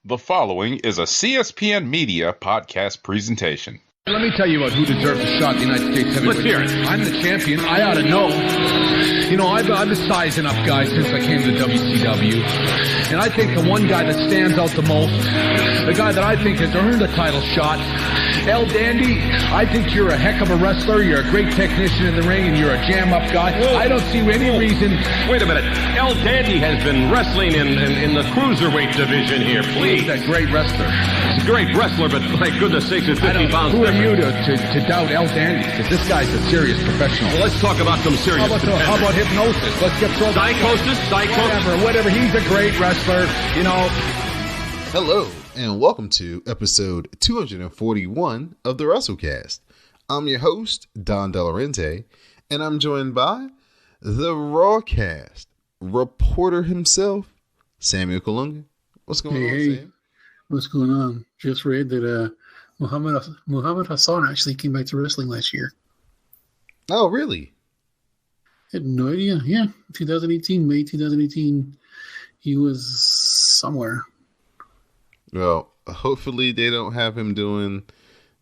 The following is a CSPN Media podcast presentation. Let me tell you about who deserves a shot at the United States heavyweight. Let's hear it. I'm the champion. I ought to know. You know, I've been sizing up guys since I came to WCW. And I think the one guy that stands out the most, the guy that I think has earned a title shot, El Dandy, I think you're a heck of a wrestler. You're a great technician in the ring, and you're a jam-up guy. I don't see any reason. Wait a minute. El Dandy has been wrestling in the cruiserweight division here. Please. He's a great wrestler. He's a great wrestler, but my goodness sakes, at 50 pounds. Who are you to doubt El Dandy? Because this guy's a serious professional. Well, let's talk about some serious How about hypnosis? Let's get thrown. Psychosis? Whatever. He's a great wrestler, you know. Hello, and welcome to episode 241 of the WrassleCast. I'm your host, Don Delarente, and I'm joined by the WrassleCast reporter himself, Sami. What's going on, Sam? What's going on? Just read that Muhammad Hassan actually came back to wrestling last year. Oh, really? I had no idea. Yeah, May 2018, he was somewhere. Well, hopefully they don't have him doing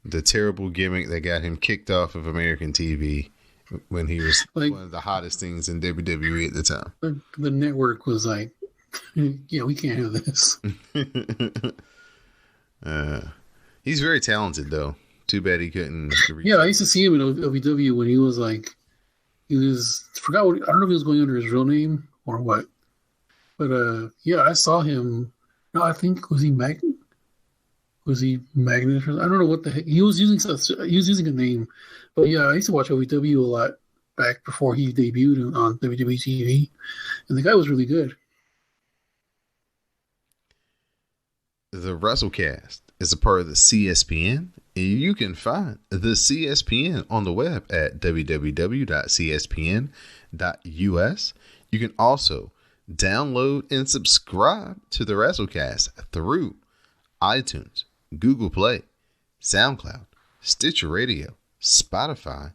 the terrible gimmick that got him kicked off of American TV when he was one of the hottest things in WWE at the time. The network was like, yeah, we can't have this. He's very talented, though. Too bad he couldn't. Yeah, I used to see him in OVW when he was like, I don't know if he was going under his real name or what. But yeah, I saw him. No, I think was he Magnet? I don't know what the heck he was using. He was using a name, but yeah, I used to watch OVW a lot back before he debuted on WWE TV, and the guy was really good. The WrassleCast is a part of the CSPN, and you can find the CSPN on the web at www.cspn.us. You can also download and subscribe to the WrassleCast through iTunes, Google Play, SoundCloud, Stitcher Radio, Spotify,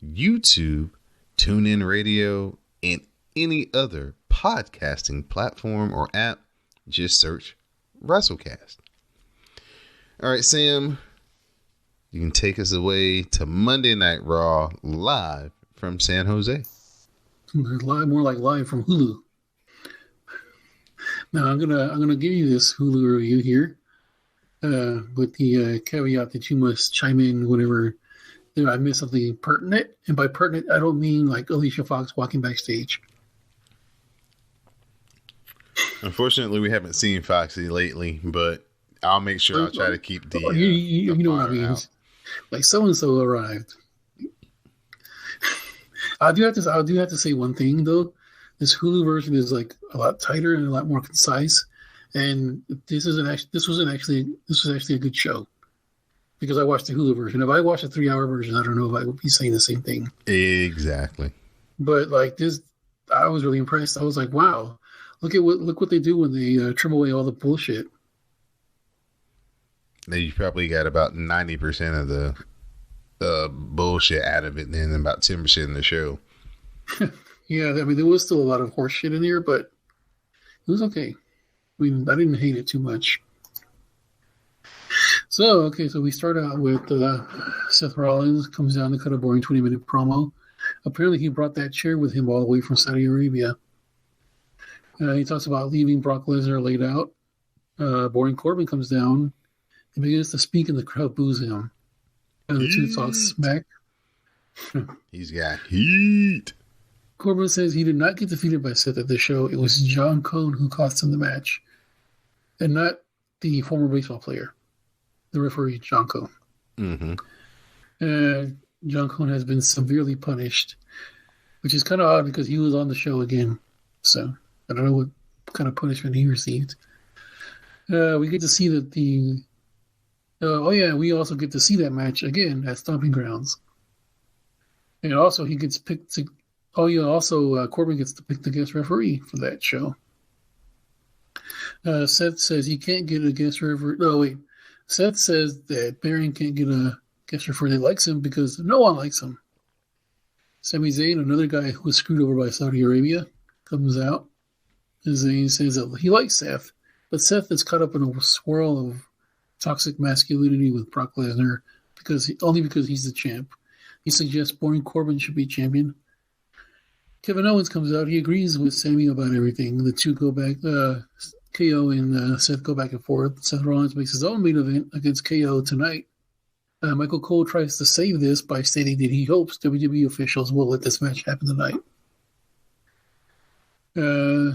YouTube, TuneIn Radio, and any other podcasting platform or app. Just search WrassleCast. All right, Sam, you can take us away to Monday Night Raw live from San Jose. More like live from Hulu. Now I'm gonna give you this Hulu review here, with the caveat that you must chime in whenever I miss something pertinent. And by pertinent, I don't mean like Alicia Fox walking backstage. Unfortunately, we haven't seen Foxy lately, but I'll make sure I'll try to keep the. You know what I mean? Out. Like so and so arrived. I do have to say one thing though. This Hulu version is like a lot tighter and a lot more concise, and this was actually a good show because I watched the Hulu version. If I watched a 3-hour version, I don't know if I would be saying the same thing. Exactly. But like this, I was really impressed. I was like, wow. Look what they do when they trim away all the bullshit. You probably got about 90% of the bullshit out of it, and then about 10% in the show. Yeah, I mean there was still a lot of horse shit in here, but it was okay. I mean, I didn't hate it too much. So we start out with Seth Rollins comes down to cut a boring 20-minute promo. Apparently, he brought that chair with him all the way from Saudi Arabia. He talks about leaving Brock Lesnar laid out. Baron Corbin comes down and begins to speak, and the crowd boos him. And the two talk smack. He's got heat. Corbin says he did not get defeated by Seth at the show. It was John Cone who cost him the match, and not the former baseball player, the referee, John Cone. Mm-hmm. John Cone has been severely punished, which is kind of odd because he was on the show again. So I don't know what kind of punishment he received. We get to see that we also get to see that match again at Stomping Grounds. And also he gets picked to, Corbin gets to pick the guest referee for that show. Seth says he can't get a guest referee. Seth says that Baron can't get a guest referee that likes him because no one likes him. Sami Zayn, another guy who was screwed over by Saudi Arabia, comes out. And Zayn says that he likes Seth, But Seth is caught up in a swirl of toxic masculinity with Brock Lesnar because he's the champ. He suggests Baron Corbin should be champion. Kevin Owens comes out. He agrees with Sami about everything. The two go back. KO and Seth go back and forth. Seth Rollins makes his own main event against KO tonight. Michael Cole tries to save this by stating that he hopes WWE officials will let this match happen tonight.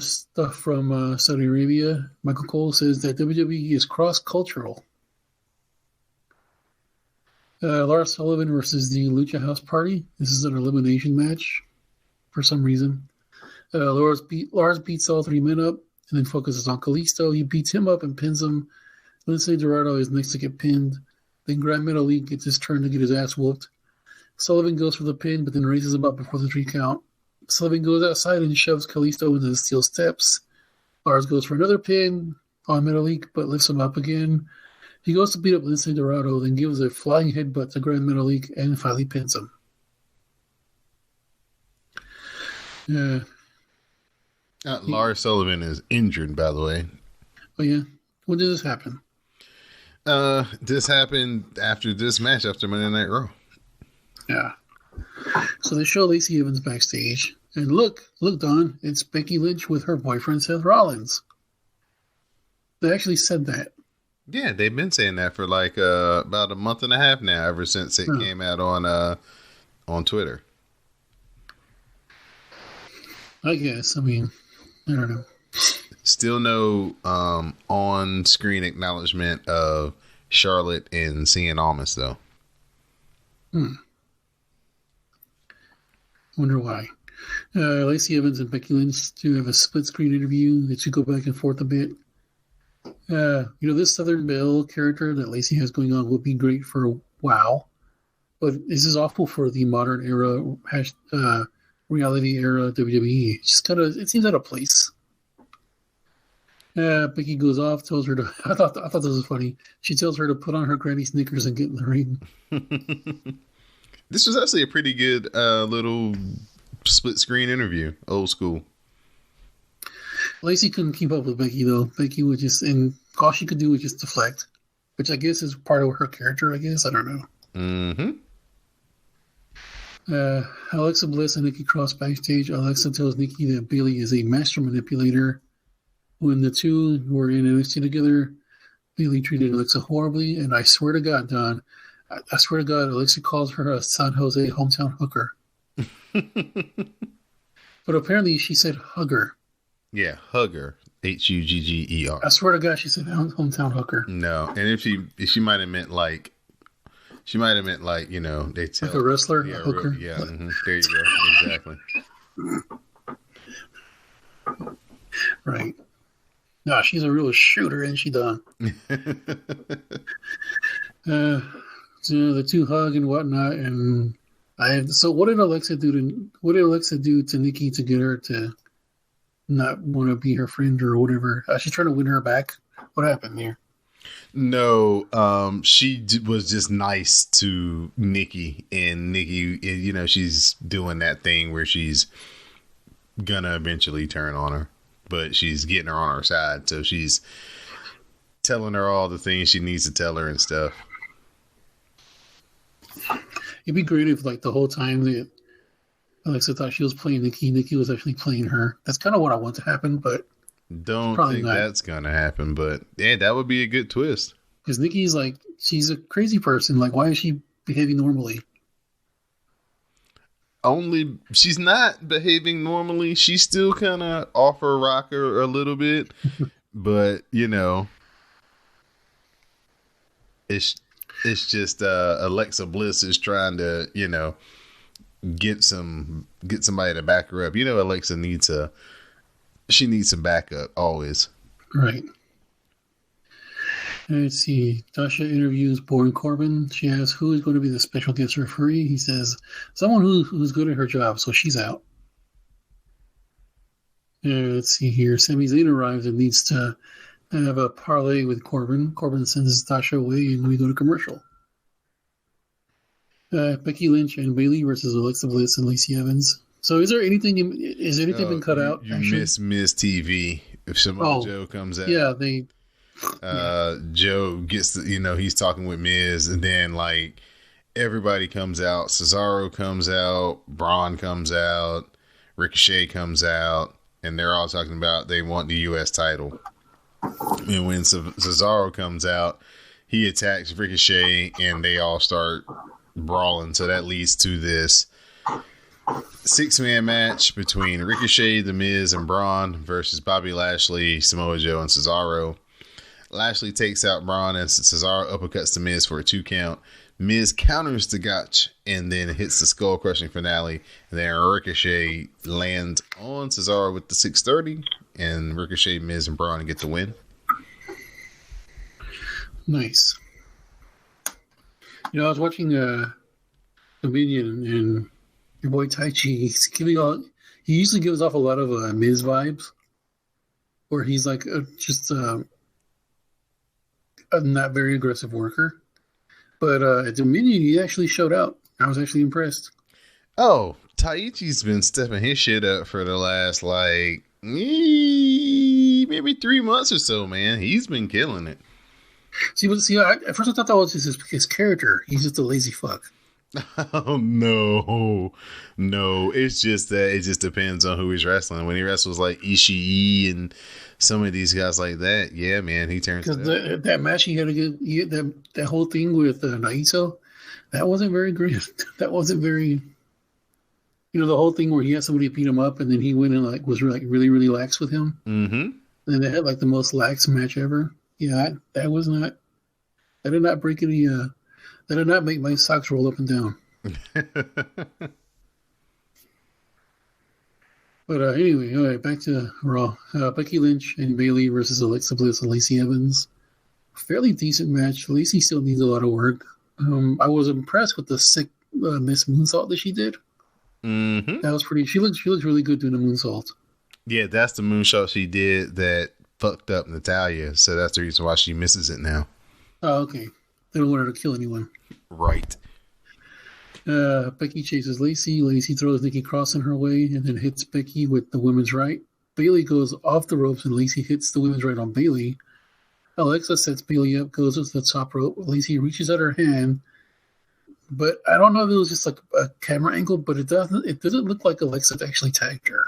Stuff from Saudi Arabia. Michael Cole says that WWE is cross-cultural. Lars Sullivan versus the Lucha House Party. This is an elimination match for some reason. Lars beats all three men up and then focuses on Kalisto. He beats him up and pins him. Lince Dorado is next to get pinned. Then Grand Metalik gets his turn to get his ass whooped. Sullivan goes for the pin, but then raises him up before the 3 count. Sullivan goes outside and shoves Kalisto into the steel steps. Lars goes for another pin on Metalik, but lifts him up again. He goes to beat up Lince Dorado, then gives a flying headbutt to Grand Metalik and finally pins him. Lars Sullivan is injured, by the way. Oh, yeah? When did this happen? This happened after this match, after Monday Night Raw. Yeah. So they show Lacey Evans backstage. And look, Don, it's Becky Lynch with her boyfriend, Seth Rollins. They actually said that. Yeah, they've been saying that for like about a month and a half now, ever since it came out on Twitter. I guess. I mean, I don't know. Still no on-screen acknowledgement of Charlotte and Cien Almas, though. Wonder why. Lacey Evans and Becky Lynch do have a split-screen interview. They should go back and forth a bit. This Southern Belle character that Lacey has going on would be great for WoW, but this is awful for the modern era, reality era WWE. It seems out of place. Becky goes off, tells her to. I thought this was funny. She tells her to put on her granny sneakers and get in the ring. This was actually a pretty good little split screen interview, old school. Lacey couldn't keep up with Becky though. Becky would and all she could do was just deflect, which I guess is part of her character. I guess I don't know. Alexa Bliss and Nikki Cross backstage. Alexa tells Nikki that Bayley is a master manipulator. When the two were in NXT together, Bayley treated Alexa horribly, and I swear to God, Don, I swear to God, Alexa calls her a San Jose hometown hooker. But apparently she said hugger. Yeah, hugger. Hugger. I swear to God, she said hometown hooker. No, and if she might have meant like, they tell like a wrestler, yeah, a hooker. Yeah, there you go, exactly. Right. No, she's a real shooter, and she done. The two hug and whatnot, and what did Alexa do to Nikki to get her to not want to be her friend or whatever? She's trying to win her back. What happened here? No, she was just nice to Nikki, and Nikki, she's doing that thing where she's gonna eventually turn on her, but she's getting her on her side, so she's telling her all the things she needs to tell her and stuff. It'd be great if, like, the whole time that Alexa thought she was playing Nikki, Nikki was actually playing her. That's kind of what I want to happen, but don't think that's gonna happen. But yeah, that would be a good twist. Because Nikki's like, she's a crazy person. Like, why is she behaving normally? She's not behaving normally. She's still kind of off her rocker a little bit, but it's just Alexa Bliss is trying to get somebody to back her up. Alexa needs some backup always. Right. Let's see. Dasha interviews Baron Corbin. She asks who is going to be the special guest referee. He says someone who's good at her job, so she's out. Let's see here. Sami Zayn arrives and needs to have a parlay with Corbin. Corbin sends Dasha away, and we go to commercial. Becky Lynch and Bayley versus Alexa Bliss and Lacey Evans. So is there anything been cut out? You miss Miz TV if Samoa Joe comes out. Yeah, they Joe gets he's talking with Miz, and then like everybody comes out. Cesaro comes out, Braun comes out, Ricochet comes out, and they're all talking about they want the U.S. title. And when Cesaro comes out, he attacks Ricochet, and they all start brawling. So that leads to this 6-man match between Ricochet, The Miz, and Braun versus Bobby Lashley, Samoa Joe, and Cesaro. Lashley takes out Braun, and Cesaro uppercuts The Miz for a 2 count. Miz counters the gotch and then hits the skull crushing finale. And then Ricochet lands on Cesaro with the 630, and Ricochet, Miz, and Braun get the win. Nice. I was watching Dominion, and your boy Tai Chi. He usually gives off a lot of Miz vibes, where he's like just a not very aggressive worker. But at Dominion, he actually showed out. I was actually impressed. Oh, Taichi's been stepping his shit up for the last maybe 3 months or so, man. He's been killing it. At first I thought that was his character. He's just a lazy fuck. Oh, no. It's just that it just depends on who he's wrestling. When he wrestles like Ishii and some of these guys like that, yeah, man, he turns. Because that match he had to get that whole thing with Naito, that wasn't very great. That wasn't very. The whole thing where he had somebody beat him up, and then he went and was really really lax with him. Mm-hmm. And they had the most lax match ever. Yeah, that was not. That did not break any. That did not make my socks roll up and down. But anyway, all right, back to Raw. Becky Lynch and Bayley versus Alexa Bliss and Lacey Evans. Fairly decent match. Lacey still needs a lot of work. I was impressed with the sick Miss Moonsault that she did. Mm-hmm. That was pretty. She looks really good doing the moonsault. Yeah, that's the moonsault she did that fucked up Natalya. So that's the reason why she misses it now. Oh, okay. They don't want her to kill anyone. Right. Becky chases Lacey. Lacey throws Nikki Cross in her way and then hits Becky with the women's right. Bayley goes off the ropes and Lacey hits the women's right on Bayley. Alexa sets Bayley up, goes to the top rope. Lacey reaches out her hand, but I don't know if it was just like a camera angle, but it doesn't look like Alexa actually tagged her.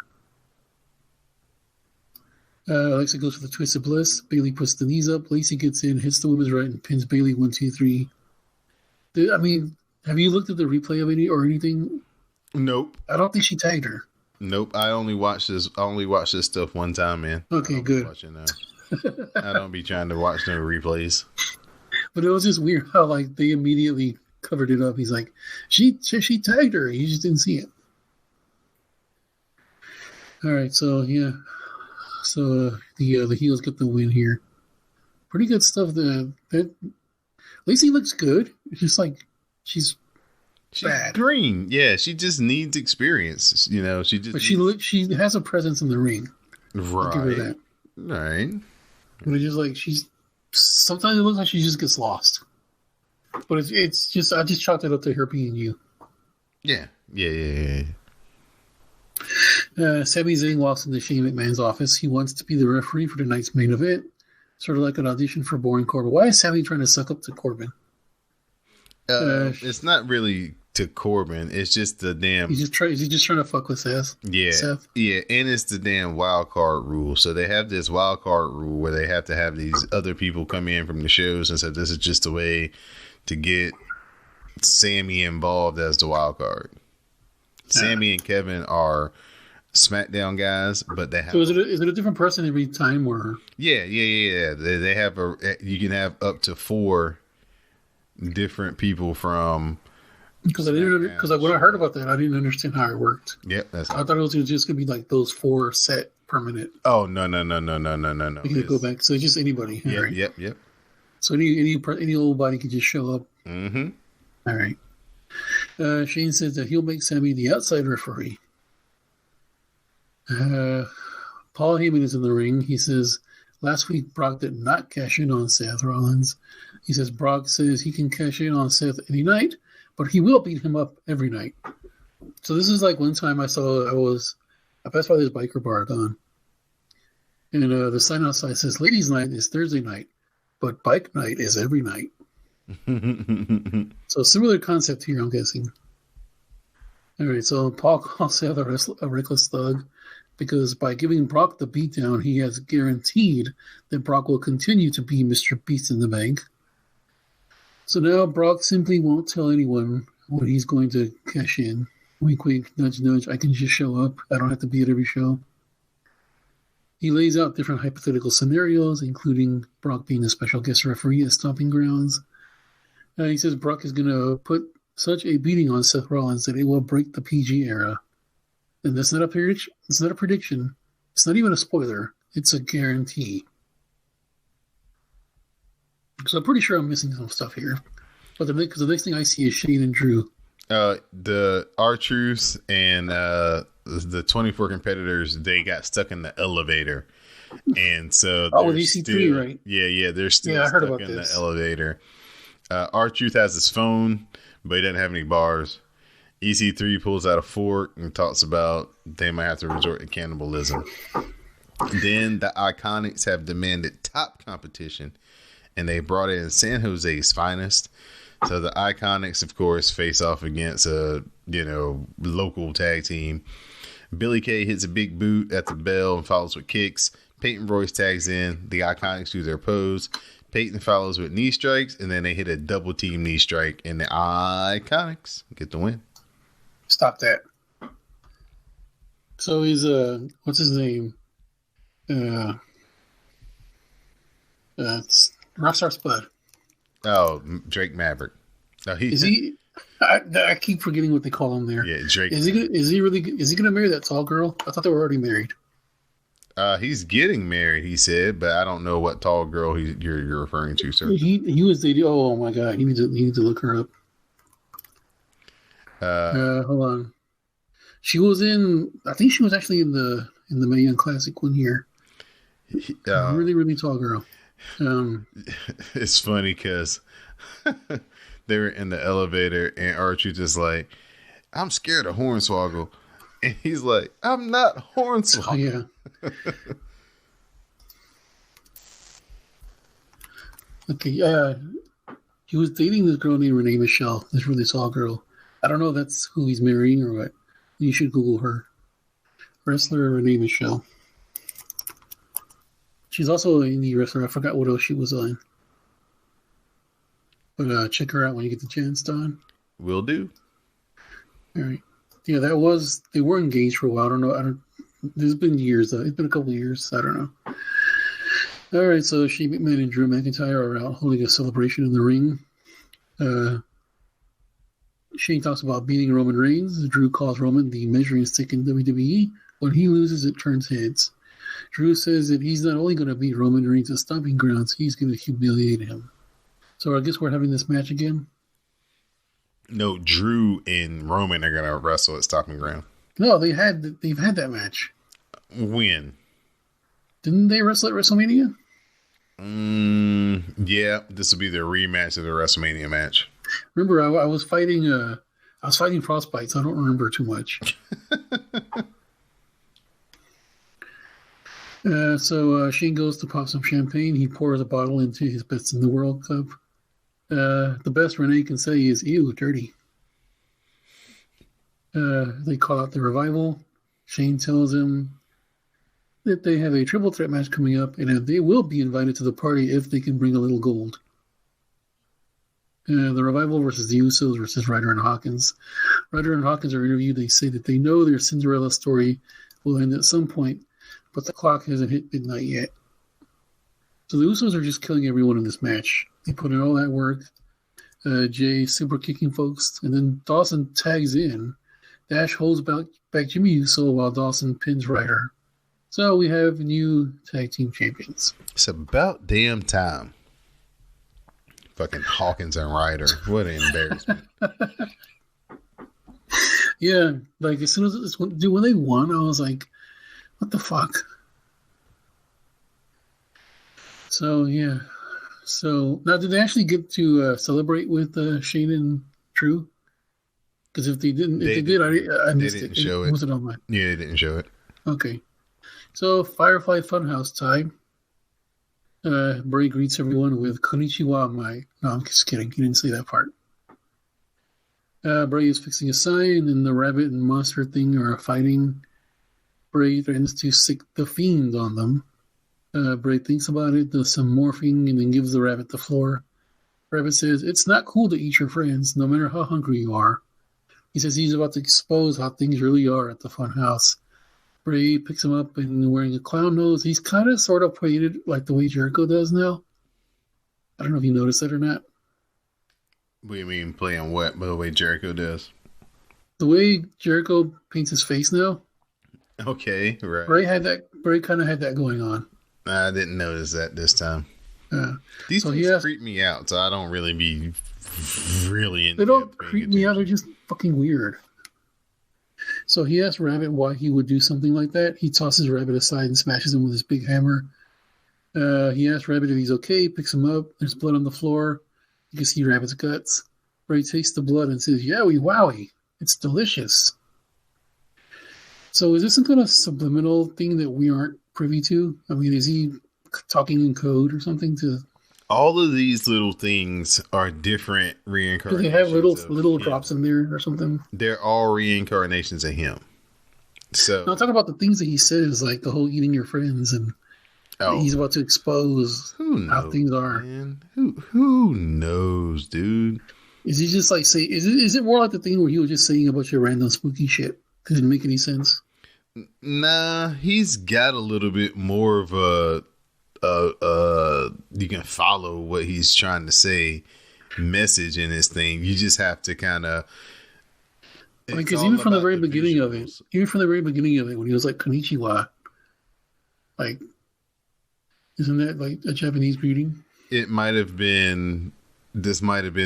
Alexa goes for the Twist of Bliss. Bayley puts the knees up. Lacey gets in, hits the women's right, and pins Bayley 1, 2, 3. I mean, have you looked at the replay of anything? Nope. I don't think she tagged her. Nope. I only watched this stuff one time, man. Okay, good. I don't be trying to watch no replays. But it was just weird how they immediately covered it up. He's like, she tagged her. He just didn't see it. All right, so yeah. So the heels get the win here. Pretty good stuff. That Lacey looks good. It's just she's bad. Green. Yeah, she just needs experience. But she has a presence in the ring. Right. I'll give her that. Right. But it's just sometimes it looks like she just gets lost. But it's just I just chalked it up to her being you. Yeah. Sami Zayn walks into Shane McMahon's office. He wants to be the referee for tonight's main event. Sort of like an audition for Boring Corbin. Why is Sami trying to suck up to Corbin? It's not really to Corbin. It's just the damn. Is he just trying to fuck with Seth? Yeah. Seth? Yeah, and it's the damn wild card rule. So they have this wild card rule where they have to have these other people come in from the shows and say this is just a way to get Sami involved as the wild card. Sami and Kevin are SmackDown guys, but they have. So is it a different person every time, or? Yeah. They have you can have up to 4 different people from. Because when I heard about that, I didn't understand how it worked. Yep, I thought it was just gonna be like those 4 set permanent. Oh no! You can go back, so it's just anybody. Yep, right. Yep. So any old body could just show up. Mm-hmm. All right. Shane says that he'll make Sami the outside referee. Paul Heyman is in the ring. He says last week Brock did not cash in on Seth Rollins. He says Brock says he can cash in on Seth any night, but he will beat him up every night. So this is like one time I passed by this biker bar gone, and the sign outside says ladies' night is Thursday night. but bike night is every night. So similar concept here, I'm guessing. All right, so Paul calls Seth a reckless thug because by giving Brock the beatdown, he has guaranteed that Brock will continue to be Mr. Beast in the Bank. So now Brock simply won't tell anyone when he's going to cash in. Wink, wink, nudge, nudge. I can just show up. I don't have to be at every show. He lays out different hypothetical scenarios, including Brock being a special guest referee at Stomping Grounds. He says Brock is going to put such a beating on Seth Rollins that it will break the PG era. And that's not a prediction. It's not a prediction. It's not even a spoiler. It's a guarantee. So I'm pretty sure I'm missing some stuff here. But the next thing I see is Shane and Drew. The R-Truth and the 24 competitors, they got stuck in the elevator. And so with EC3, right? Yeah, they're still stuck in the elevator. R-Truth has his phone, but he doesn't have any bars. EC3 pulls out a fork and talks about they might have to resort to cannibalism. Then the Iconics have demanded top competition, and they brought in San Jose's finest. So the Iconics, of course, face off against a local tag team. Billy Kay hits a big boot at the bell and follows with kicks. Peyton Royce tags in. The Iconics do their pose. Peyton follows with knee strikes, and then they hit a double team knee strike, and the Iconics get the win. Stop that. So he's what's his name? It's Rockstar Spud. Oh, Drake Maverick. No, is he? I keep forgetting what they call him there. Yeah, Drake. Is he gonna marry that tall girl? I thought they were already married. He's getting married, he said, but I don't know what tall girl you're referring to, sir. He was dating. Oh my god, you need to look her up. Hold on. She was in. I think she was actually in the Mae Young Classic one year. Really, really tall girl. It's funny because they were in the elevator and Archie just like, I'm scared of Hornswoggle. And he's like, I'm not Hornswoggle. Oh, yeah. Okay, he was dating this girl named Renee Michelle, this really tall girl. I don't know if that's who he's marrying or what. You should Google her. Wrestler Renee Michelle. She's also an indie wrestler. I forgot what else she was on. But check her out when you get the chance, Don. Will do. All right. Yeah, they were engaged for a while. I don't know. There's been years, though. It's been a couple of years. I don't know. All right, so Shane McMahon and Drew McIntyre are out holding a celebration in the ring. Shane talks about beating Roman Reigns. Drew calls Roman the measuring stick in WWE. When he loses, it turns heads. Drew says that he's not only going to beat Roman Reigns at Stomping Grounds, he's going to humiliate him. So I guess we're having this match again? No, Drew and Roman are going to wrestle at Stomping Ground. No, they've had that match. When? Didn't they wrestle at WrestleMania? Yeah, this will be the rematch of the WrestleMania match. Remember, I was fighting frostbite, so I don't remember too much. So Shane goes to pop some champagne. He pours a bottle into his Best in the World cup. The best Renee can say is, ew, dirty. They call out the Revival. Shane tells him that they have a triple threat match coming up and they will be invited to the party if they can bring a little gold. The Revival versus the Usos versus Ryder and Hawkins. Ryder and Hawkins are interviewed. They say that they know their Cinderella story will end at some point, but the clock hasn't hit midnight yet. So the Usos are just killing everyone in this match. They put in all that work. Jay super kicking folks, and then Dawson tags in. Dash holds back Jimmy Uso while Dawson pins Ryder. So we have new tag team champions. It's about damn time. Fucking Hawkins and Ryder. What an embarrassment. Yeah, like as soon as when they won, I was like, what the fuck? So yeah. So now, did they actually get to celebrate with Shane and Drew? Because if they didn't, I missed it. They didn't show it. Was it online? Yeah, they didn't show it. Okay. So Firefly Funhouse time. Bray greets everyone with Konnichiwa, my. No, I'm just kidding. He didn't say that part. Bray is fixing a sign, and the rabbit and monster thing are fighting. Bray threatens to sick the fiend on them. Bray thinks about it, does some morphing, and then gives the rabbit the floor. Rabbit says, "It's not cool to eat your friends, no matter how hungry you are." He says he's about to expose how things really are at the fun house. Bray picks him up and wearing a clown nose. He's kind of sort of painted like the way Jericho does now. I don't know if you noticed that or not. What do you mean playing what? By the way Jericho does? The way Jericho paints his face now. Okay, right. Bray kind of had that going on. I didn't notice that this time. These so things creep me out, so I don't really be really into. They don't creep me out. They're just fucking weird. So he asks Rabbit why he would do something like that. He tosses Rabbit aside and smashes him with his big hammer. He asks Rabbit if he's okay, picks him up. There's blood on the floor. You can see Rabbit's guts. Bray tastes the blood and says, "Yowie wowie, it's delicious." So is this some kind of subliminal thing that we aren't privy to? I mean, is he talking in code or something to... All of these little things are different reincarnations. Do they have little drops in there or something? They're all reincarnations of him. So no, I'm talking about the things that he says, like the whole eating your friends, and he's about to expose how things are. Man? Who knows, dude? Is he just like say? Is it more like the thing where he was just saying a bunch of random spooky shit? It didn't make any sense. Nah, he's got a little bit more of a you can follow what he's trying to say message in this thing. You just have to kind of, because even from the very beginning of it, when he was like konnichiwa, like, isn't that like a Japanese greeting? This might have been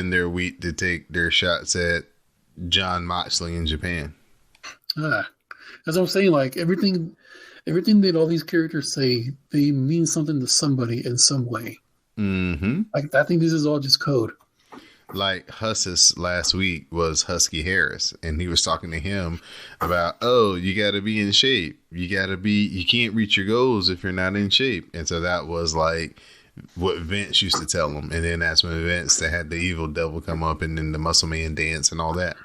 their week to take their shots at John Moxley in Japan. As I'm saying, like everything that all these characters say, they mean something to somebody in some way. Mm-hmm. Like, I think this is all just code. Like Hussis last week was Husky Harris, and he was talking to him about, you got to be in shape. You can't reach your goals if you're not in shape. And so that was like what Vince used to tell him. And then that's when Vince, they had the evil devil come up and then the muscle man dance and all that.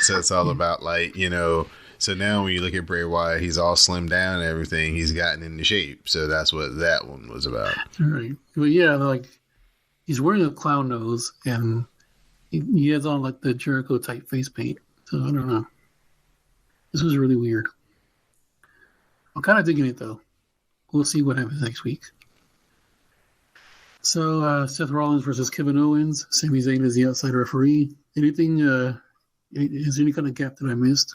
So it's all about like, so now when you look at Bray Wyatt, he's all slimmed down and everything. He's gotten into shape. So that's what that one was about. Right. But yeah, like he's wearing a clown nose and he has on like the Jericho type face paint. So I don't know. This was really weird. I'm kind of digging it though. We'll see what happens next week. So Seth Rollins versus Kevin Owens. Sami Zayn is the outside referee. Anything... is there any kind of gap that I missed?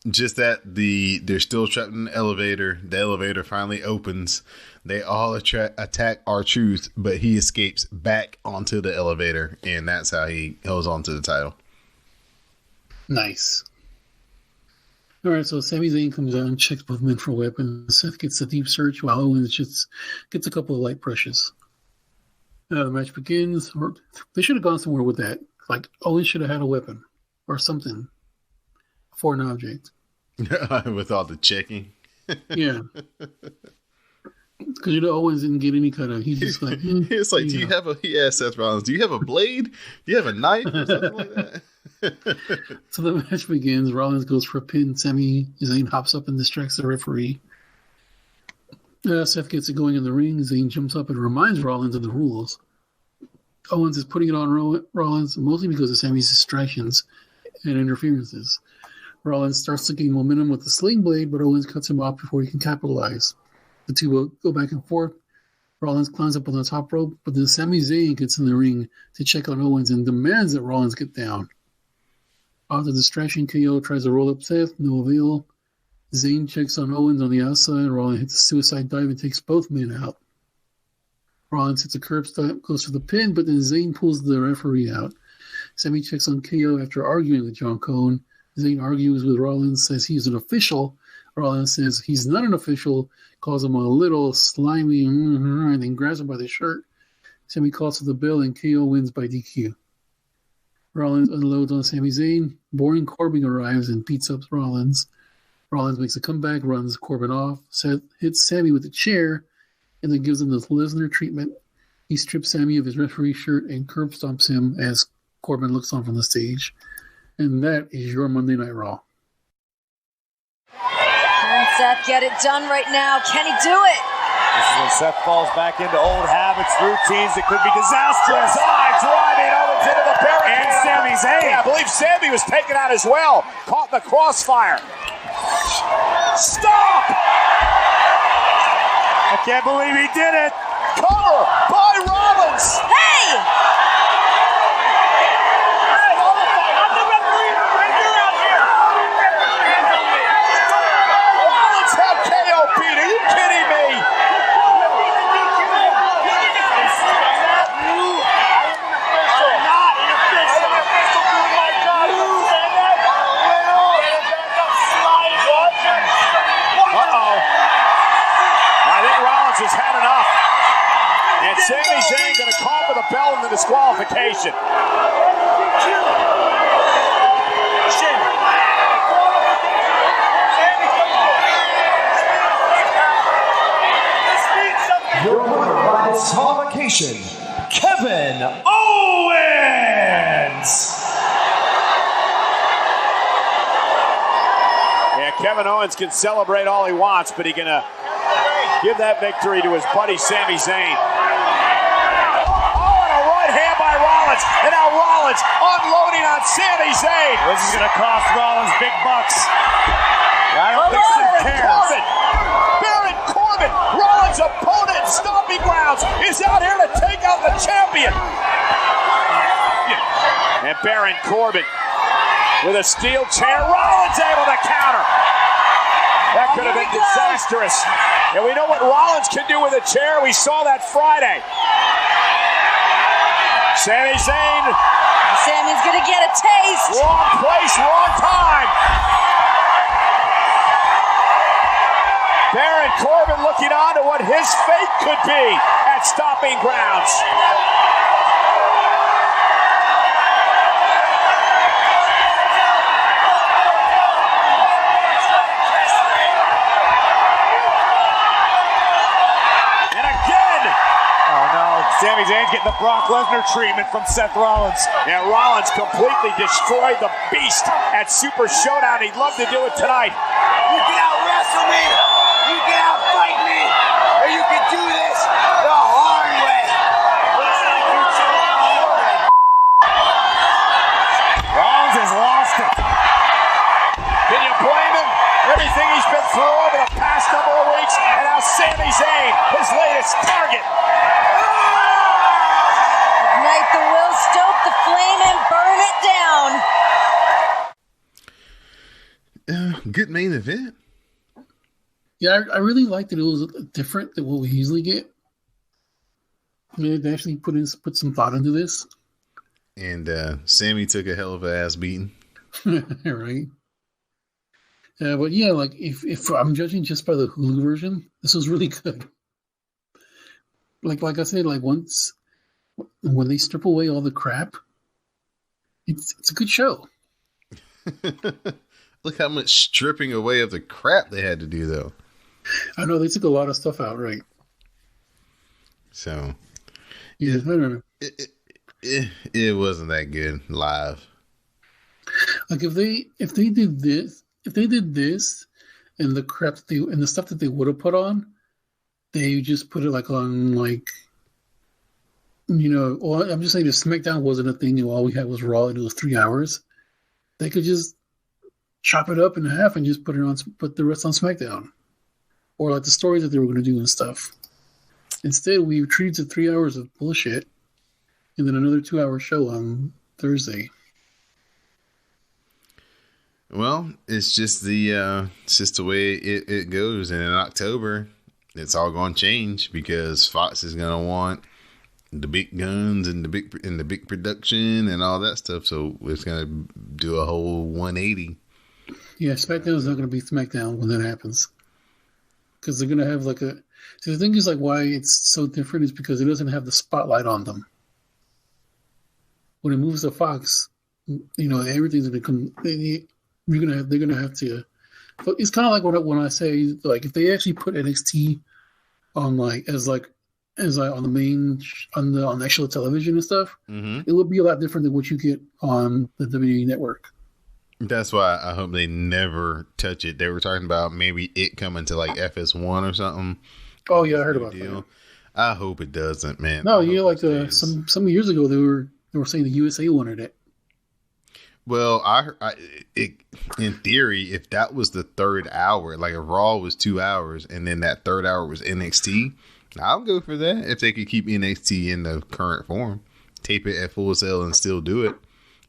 Just that they're still trapped in the elevator. The elevator finally opens. They all attack R-Truth, but he escapes back onto the elevator, and that's how he holds on to the title. Nice. All right, so Sami Zayn comes out and checks both men for weapons. Seth gets a deep search while Owens just gets a couple of light brushes. The match begins. They should have gone somewhere with that. Like, Owens should have had a weapon or something for an object. With all the checking. Yeah. Because, Owens didn't get any kind of... He's just like... It's like, he asked Seth Rollins, do you have a blade? Do you have a knife or something like that? So the match begins. Rollins goes for a pin. Sami Zayn hops up and distracts the referee. Seth gets it going in the ring. Zayn jumps up and reminds Rollins of the rules. Owens is putting it on Rollins, mostly because of Sami's distractions and interferences. Rollins starts to gain momentum with the sling blade, but Owens cuts him off before he can capitalize. The two will go back and forth. Rollins climbs up on the top rope, but then Sami Zayn gets in the ring to check on Owens and demands that Rollins get down. After the distraction, KO tries to roll up Seth, no avail. Zayn checks on Owens on the outside. Rollins hits a suicide dive and takes both men out. Rollins hits a curb stop, goes for the pin, but then Zayn pulls the referee out. Sami checks on KO after arguing with John Cone. Zayn argues with Rollins, says he's an official. Rollins says he's not an official, calls him a little slimy, and then grabs him by the shirt. Sami calls for the bell, and KO wins by DQ. Rollins unloads on Sami Zayn. Boring Corbin arrives and beats up Rollins. Rollins makes a comeback, runs Corbin off, hits Sami with a chair, and then gives him the Lesnar treatment. He strips Sami of his referee shirt and curb stomps him as Corbin looks on from the stage. And that is your Monday Night Raw. Can Seth get it done right now? Can he do it? This is when Seth falls back into old habits, routines that could be disastrous. Driving Owens into the barricade. And Sami Zayn. Yeah, I believe Sami was taken out as well. Caught in the crossfire. Stop! I can't believe he did it. Cover by Rollins. Hey! Rollins had KO beat. Are you kidding me? Has had enough. And Sami Zayn going to call for the bell in the disqualification. Your winner by disqualification, Kevin Owens! Yeah, Kevin Owens can celebrate all he wants, but he's going to give that victory to his buddy Sami Zayn. Oh, and a right hand by Rollins. And now Rollins unloading on Sami Zayn. This is going to cost Rollins big bucks. I don't think he cares. Baron Corbin, Rollins' opponent in Stomping Grounds, is out here to take out the champion. And Baron Corbin with a steel chair. Rollins able to counter. That could have been disastrous. And we know what Rollins can do with a chair. We saw that Friday. Sami Zayn. Sami's going to get a taste. Wrong place, wrong time. Baron Corbin looking on to what his fate could be at Stomping Grounds. Sami Zayn's getting the Brock Lesnar treatment from Seth Rollins. And Rollins completely destroyed the beast at Super Showdown. He'd love to do it tonight. You can out-wrestle me, you can out-fight me, or you can do this the hard way. Rollins has lost it. Can you blame him? Everything he's been through over the past couple of weeks, and now Sami Zayn, his latest target. Ignite the will, stoke the flame, and burn it down. Good main event. Yeah, I really liked that it was different than what we usually get. I mean, they actually put some thought into this. And Sami took a hell of an ass beating. Right. But yeah, like if I'm judging just by the Hulu version, this was really good. Like I said, like once when they strip away all the crap, it's a good show. Look how much stripping away of the crap they had to do, though. I know they took a lot of stuff out, right? So, yeah, I don't know. It wasn't that good live. Like if they did this, and the crap and the stuff that they would have put on, they just put it like on like, you know. Well, I'm just saying if SmackDown wasn't a thing and all we had was Raw and it was 3 hours, they could just chop it up in half and just put the rest on SmackDown, or like the stories that they were going to do and stuff. Instead, we treated 3 hours of bullshit, and then another 2-hour show on Thursday. Well, it's just the way it goes, and in October, it's all going to change because Fox is going to want the big guns and the big production and all that stuff. So it's going to do a whole 180. Yeah, SmackDown is not going to be SmackDown when that happens, because they're going to have like a. See, the thing is, like, why it's so different is because it doesn't have the spotlight on them. When it moves to Fox, you know, everything's going to come. They're going to have to But it's kind of like when I say, like, if they actually put NXT on as on the main on the actual television and stuff, it would be a lot different than what you get on the WWE network. That's why I hope they never touch it. They were talking about maybe it coming to like FS1 or something. Oh yeah, I heard about that. I hope it doesn't, man. No, like some years ago they were saying the USA wanted it. Well, in theory, if that was the third hour, like if Raw was 2 hours and then that third hour was NXT, I'll go for that. If they could keep NXT in the current form, tape it at Full Sail and still do it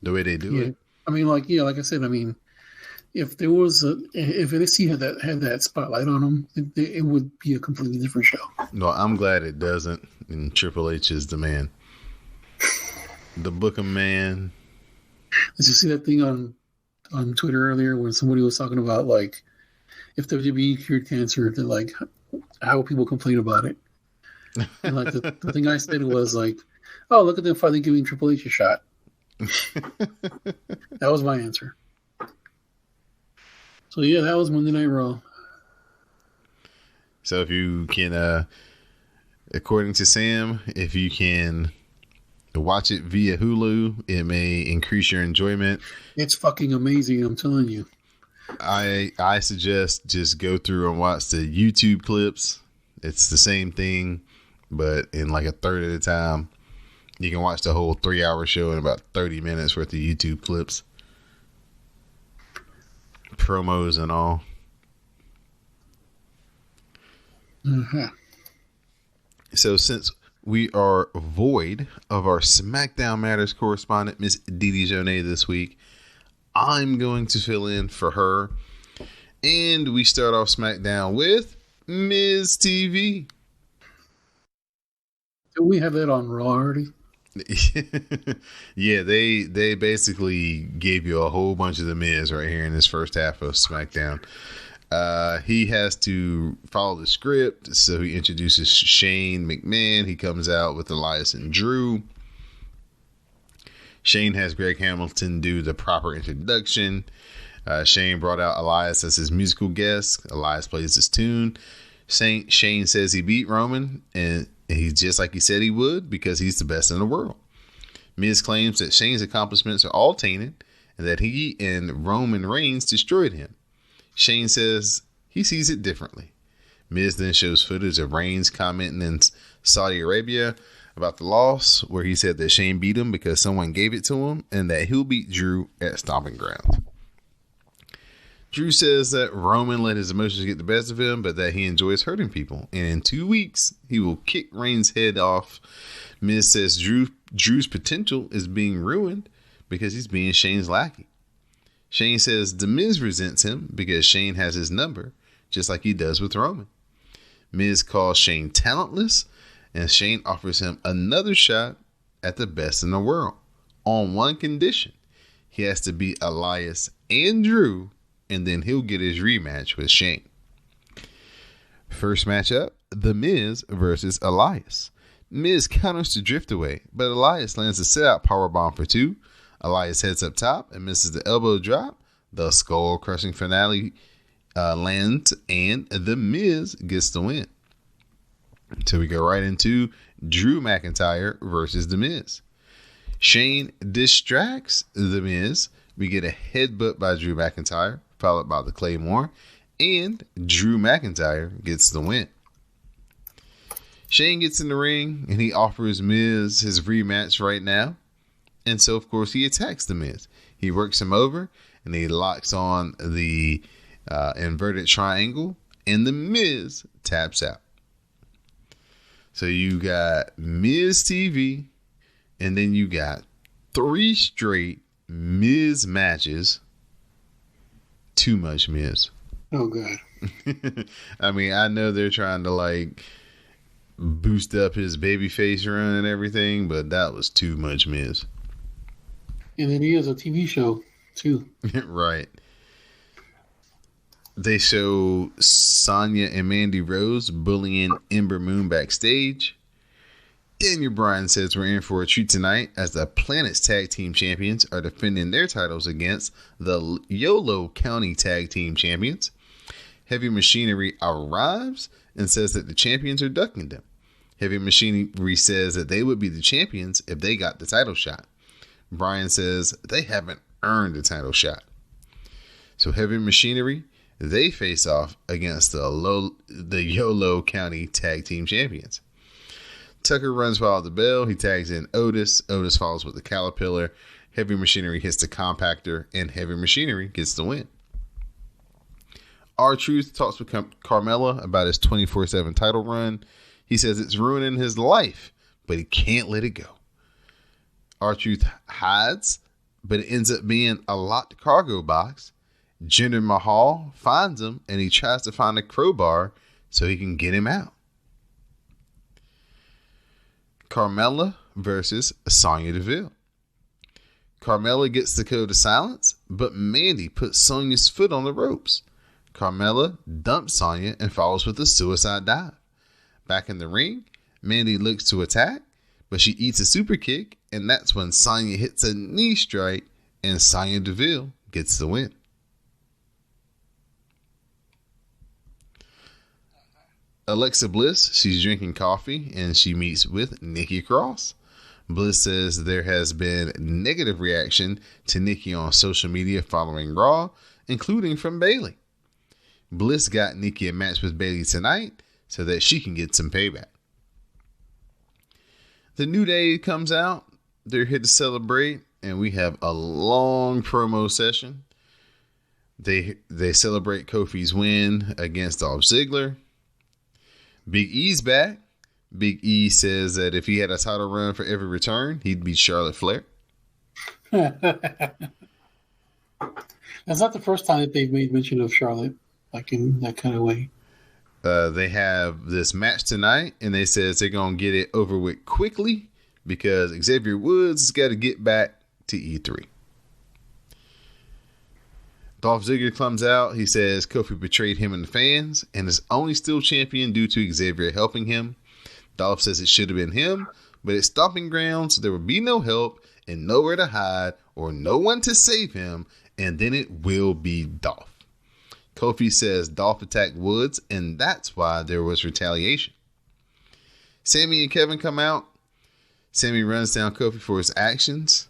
the way they do it. I mean, like I said, I mean, if there was if NXT had that spotlight on them, it would be a completely different show. No, I'm glad it doesn't. And Triple H is the man, the Booker man. Did you see that thing on Twitter earlier when somebody was talking about like if WWE cured cancer, then like how people complain about it? And like the thing I said was like, "Oh, look at them finally giving Triple H a shot." That was my answer. So yeah, that was Monday Night Raw. So if you can, according to Sam, if you can watch it via Hulu, it may increase your enjoyment. It's fucking amazing, I'm telling you. I suggest just go through and watch the YouTube clips. It's the same thing, but in like a third of the time. You can watch the whole 3-hour show in about 30 minutes worth of YouTube clips. Promos and all. Mm-hmm. So since we are void of our SmackDown Matters correspondent, Miss Didi Jonay, this week, I'm going to fill in for her. And we start off SmackDown with Miz TV. Do we have that on Raw already? Yeah, they basically gave you a whole bunch of the Miz right here in this first half of SmackDown. He has to follow the script, so he introduces Shane McMahon. He comes out with Elias and Drew. Shane has Greg Hamilton do the proper introduction. Shane brought out Elias as his musical guest. Elias plays his tune. Shane says he beat Roman, and he's just like he said he would because he's the best in the world. Miz claims that Shane's accomplishments are all tainted and that he and Roman Reigns destroyed him. Shane says he sees it differently. Miz then shows footage of Reigns commenting in Saudi Arabia about the loss, where he said that Shane beat him because someone gave it to him and that he'll beat Drew at Stomping Grounds. Drew says that Roman let his emotions get the best of him, but that he enjoys hurting people. And in 2 weeks, he will kick Reigns' head off. Miz says Drew's potential is being ruined because he's being Shane's lackey. Shane says The Miz resents him because Shane has his number, just like he does with Roman. Miz calls Shane talentless, and Shane offers him another shot at the best in the world, on one condition. He has to beat Elias and Drew, and then he'll get his rematch with Shane. First matchup, The Miz versus Elias. Miz counters to drift away, but Elias lands a sit-out powerbomb for 2. Elias heads up top and misses the elbow drop. The skull-crushing finale lands, and The Miz gets the win. So we go right into Drew McIntyre versus The Miz. Shane distracts The Miz. We get a headbutt by Drew McIntyre, followed by the Claymore, and Drew McIntyre gets the win. Shane gets in the ring, and he offers Miz his rematch right now. And so, of course, he attacks The Miz. He works him over, and he locks on the inverted triangle, and The Miz taps out. So you got Miz TV, and then you got 3 straight Miz matches. Too much Miz. Oh, God. I mean, I know they're trying to, like, boost up his babyface run and everything, but that was too much Miz. And then he has a TV show, too. Right. They show Sonya and Mandy Rose bullying Ember Moon backstage. Daniel Bryan says we're in for a treat tonight as the Planet's Tag Team Champions are defending their titles against the Yolo County Tag Team Champions. Heavy Machinery arrives and says that the champions are ducking them. Heavy Machinery says that they would be the champions if they got the title shot. Bryan says they haven't earned the title shot. So Heavy Machinery, they face off against the Yolo County Tag Team Champions. Tucker runs wild the bell. He tags in Otis. Otis follows with the Caterpillar. Heavy Machinery hits the compactor, and Heavy Machinery gets the win. R-Truth talks with Carmella about his 24/7 title run. He says it's ruining his life, but he can't let it go. R-Truth hides, but it ends up being a locked cargo box. Jinder Mahal finds him, and he tries to find a crowbar so he can get him out. Carmella versus Sonya Deville. Carmella gets the code of silence, but Mandy puts Sonya's foot on the ropes. Carmella dumps Sonya and follows with a suicide dive. Back in the ring, Mandy looks to attack, but she eats a super kick, and that's when Sonya hits a knee strike, and Sonya Deville gets the win. Alexa Bliss, she's drinking coffee, and she meets with Nikki Cross. Bliss says there has been negative reaction to Nikki on social media following Raw, including from Bayley. Bliss got Nikki a match with Bayley tonight so that she can get some payback. The New Day comes out. They're here to celebrate, and we have a long promo session. They celebrate Kofi's win against Dolph Ziggler. Big E's back. Big E says that if he had a title run for every return, he'd be Charlotte Flair. That's not the first time that they've made mention of Charlotte, like in that kind of way. They have this match tonight, and they says they're going to get it over with quickly because Xavier Woods has got to get back to E3. Dolph Ziggler comes out. He says Kofi betrayed him and the fans and is only still champion due to Xavier helping him. Dolph says it should have been him, but at Stomping Grounds, there will be no help and nowhere to hide or no one to save him, and then it will be Dolph. Kofi says Dolph attacked Woods, and that's why there was retaliation. Sami and Kevin come out. Sami runs down Kofi for his actions,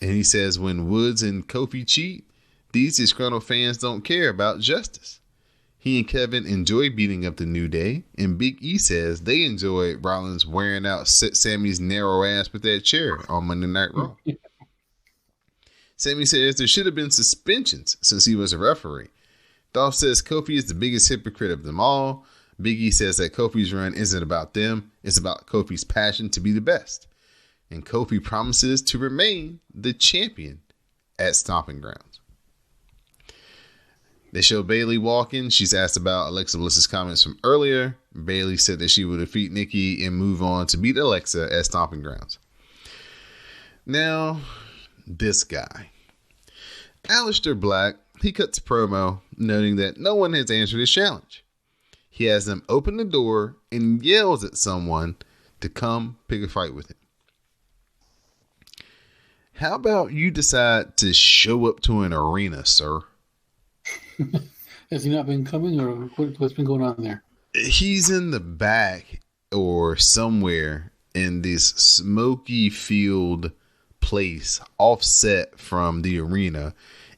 and he says when Woods and Kofi cheat, these disgruntled fans don't care about justice. He and Kevin enjoy beating up the New Day, and Big E says they enjoy Rollins wearing out Sami's narrow ass with that chair on Monday Night Raw. Sami says there should have been suspensions since he was a referee. Dolph says Kofi is the biggest hypocrite of them all. Big E says that Kofi's run isn't about them, it's about Kofi's passion to be the best. And Kofi promises to remain the champion at Stomping Grounds. They show Bayley walking. She's asked about Alexa Bliss's comments from earlier. Bayley said that she would defeat Nikki and move on to beat Alexa at Stomping Grounds. Now, this guy. Aleister Black, he cuts a promo noting that no one has answered his challenge. He has them open the door and yells at someone to come pick a fight with him. How about you decide to show up to an arena, sir? Has he not been coming, or what's been going on there? He's in the back or somewhere in this smoky field place offset from the arena.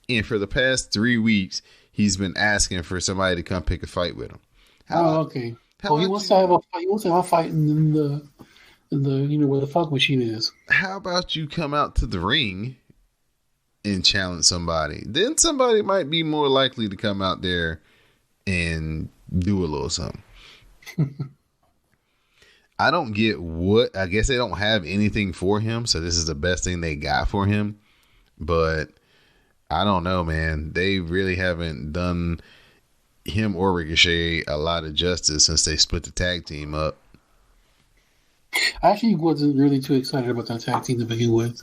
And for the past 3 weeks, he's been asking for somebody to come pick a fight with him. Okay. He wants to have a fight. He wants to have a fight in the where the fog machine is. How about you come out to the ring and challenge somebody? Then somebody might be more likely to come out there and do a little something. I don't get what, I guess they don't have anything for him, so this is the best thing they got for him. But I don't know, man. They really haven't done him or Ricochet a lot of justice since they split the tag team up. I actually wasn't really too excited about that tag team to begin with.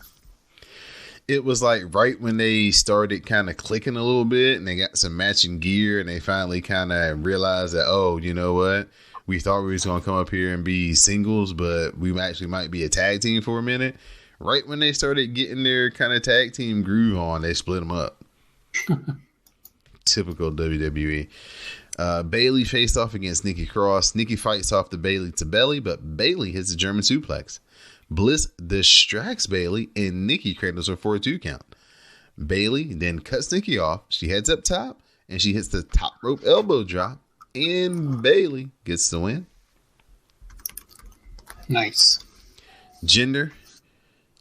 It was like right when they started kind of clicking a little bit and they got some matching gear and they finally kind of realized that, oh, you know what? We thought we was going to come up here and be singles, but we actually might be a tag team for a minute. Right when they started getting their kind of tag team groove on, they split them up. Typical WWE. Bailey faced off against Nikki Cross. Nikki fights off the Bailey to belly, but Bailey hits a German suplex. Bliss distracts Bailey, and Nikki cradles her for a 2 count. Bailey then cuts Nikki off. She heads up top, and she hits the top rope elbow drop, and Bailey gets the win. Nice. Jinder,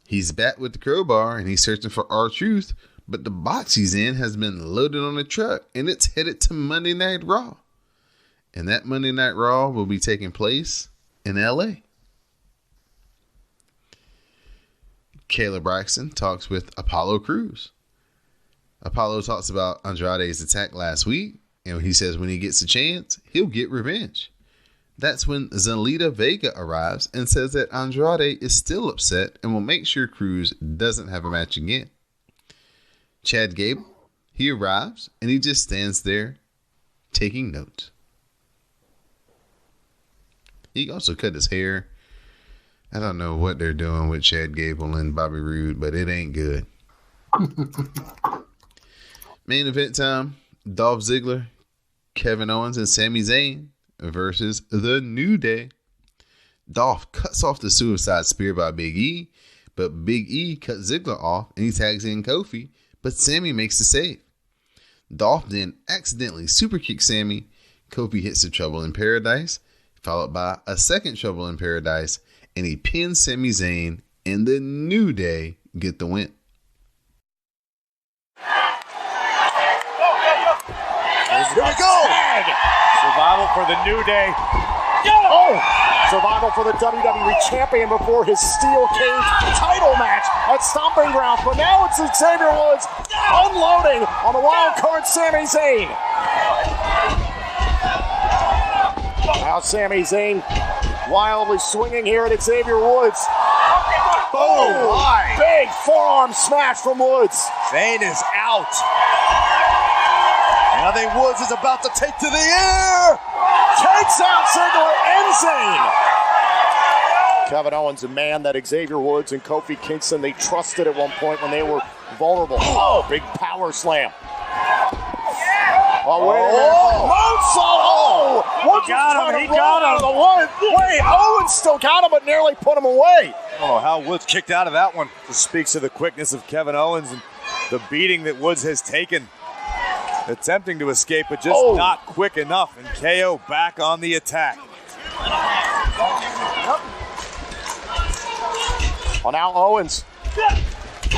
he's back with the crowbar, and he's searching for R-Truth, but the box he's in has been loaded on a truck, and it's headed to Monday Night Raw. And that Monday Night Raw will be taking place in L.A. Kayla Braxton talks with Apollo Crews. Apollo talks about Andrade's attack last week, and he says when he gets a chance, he'll get revenge. That's when Zelina Vega arrives and says that Andrade is still upset and will make sure Crews doesn't have a match again. Chad Gable, he arrives and he just stands there taking notes. He also cut his hair. I don't know what they're doing with Chad Gable and Bobby Roode, but it ain't good. Main event time, Dolph Ziggler, Kevin Owens, and Sami Zayn versus The New Day. Dolph cuts off the suicide spear by Big E, but Big E cuts Ziggler off and he tags in Kofi, but Sami makes the save. Dolph then accidentally super kicks Sami. Kofi hits the Trouble in Paradise, followed by a second Trouble in Paradise, and he pins Sami Zayn, and The New Day get the win. Here we go! Survival for the New Day. Oh! Survival for the WWE Champion before his steel cage title match at Stomping Grounds. But now it's Xavier Woods unloading on the wild card Sami Zayn. Now Sami Zayn wildly swinging here at Xavier Woods. Boom! Oh, big forearm smash from Woods. Zayn is out. And I think Woods is about to take to the air. Takes out Ziggler and Zayn. Kevin Owens, a man that Xavier Woods and Kofi Kingston, they trusted at one point when they were vulnerable. Oh, big power slam. Oh, wait a minute. Moonsault. Oh, Woods got him. He got him. Wait, Owens still got him, but nearly put him away. I don't know how Woods kicked out of that one. This speaks to the quickness of Kevin Owens and the beating that Woods has taken. Attempting to escape, but just not quick enough. And KO back on the attack. Well, now Owens.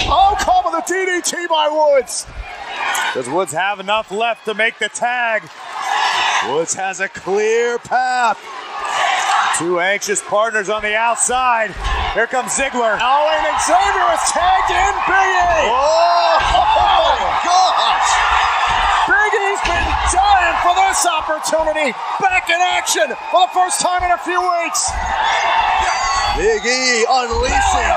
Oh, call with a DDT by Woods. Does Woods have enough left to make the tag? Woods has a clear path. Two anxious partners on the outside. Here comes Ziggler. Oh, and Xavier is tagged in Big E. Oh my gosh. Big E's been dying for this opportunity. Back in action for the first time in a few weeks. Big E unleashing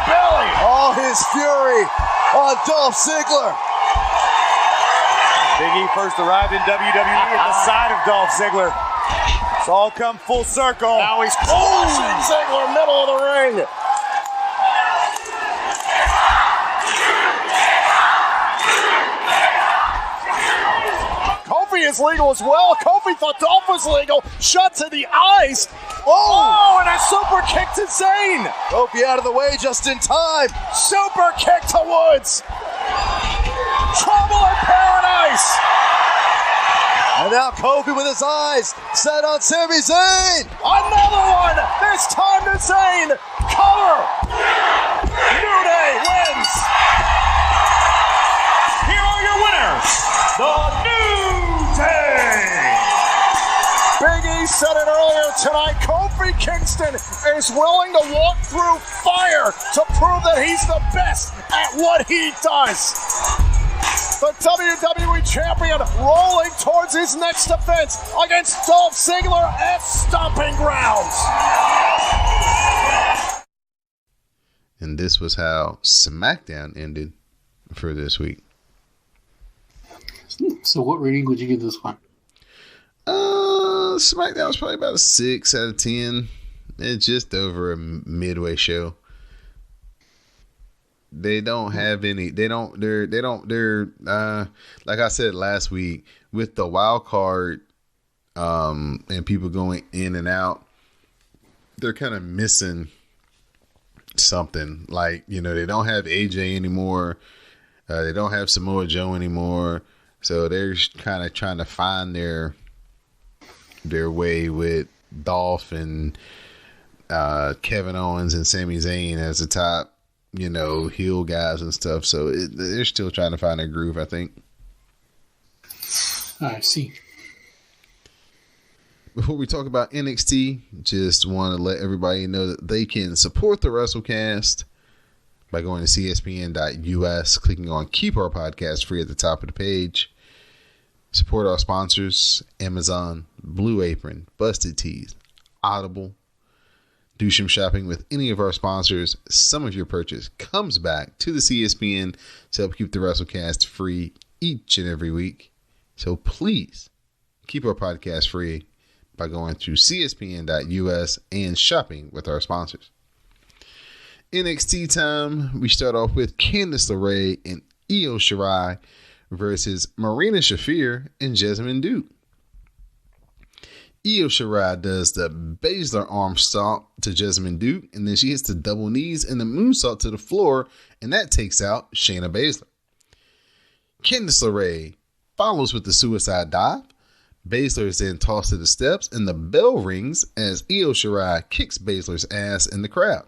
all his fury on Dolph Ziggler. Big E first arrived in WWE at the side of Dolph Ziggler. It's all come full circle. Now he's crushing Ziggler, middle of the ring. Kofi is legal as well. Kofi thought Dolph was legal. Shot to the eyes. Oh, and a super kick to Zayn. Kofi out of the way just in time. Super kick to Woods. Trouble in Paradise. And now Kofi with his eyes set on Sami Zayn. Another one. This time to Zayn. Cover. New Day wins. Here are your winners, the New Day. Big E said it earlier tonight. Kofi Kingston is willing to walk through fire to prove that he's the best at what he does. The WWE Champion rolling towards his next defense against Dolph Ziggler at Stomping Grounds. And this was how SmackDown ended for this week. So what rating would you give this one? SmackDown was probably about a 6 out of 10. It's just over a midway show. They don't have any. They're like I said last week, with the wild card and people going in and out, they're kind of missing something. Like, you know, they don't have AJ anymore. They don't have Samoa Joe anymore. So they're kind of trying to find their way with Dolph and Kevin Owens and Sami Zayn as the top, you know, heel guys and stuff. So they're still trying to find their groove, I think. I see. Before we talk about NXT, just want to let everybody know that they can support the WrassleCast by going to cspn.us, clicking on Keep Our Podcast Free at the top of the page. Support our sponsors, Amazon, Blue Apron, Busted Tees, Audible. Do some shopping with any of our sponsors. Some of your purchase comes back to the CSPN to help keep the WrassleCast free each and every week. So please keep our podcast free by going to cspn.us and shopping with our sponsors. NXT time, we start off with Candice LeRae and Io Shirai versus Marina Shafir and Jessamyn Duke. Io Shirai does the Baszler arm stomp to Jessamyn Duke, and then she hits the double knees and the moonsault to the floor, and that takes out Shayna Baszler. Candice LeRae follows with the suicide dive. Baszler is then tossed to the steps, and the bell rings as Io Shirai kicks Baszler's ass in the crowd.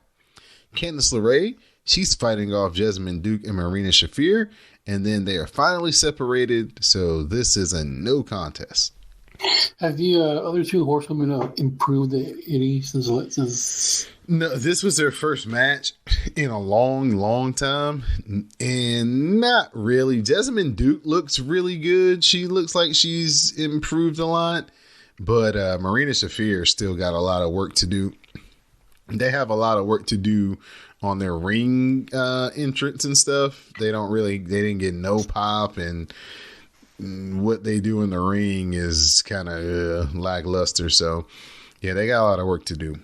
Candice LeRae, she's fighting off Jessamyn Duke and Marina Shafir, and then they are finally separated, so this is a no contest. Have the other two horsewomen improved any since? No, this was their first match in a long time, and not really. Jessamyn Duke looks really good. She looks like she's improved a lot, but Marina Shafir still got a lot of work to do. They have a lot of work to do on their ring entrance and stuff. They didn't get no pop, and what they do in the ring is kind of lackluster. So, yeah, they got a lot of work to do.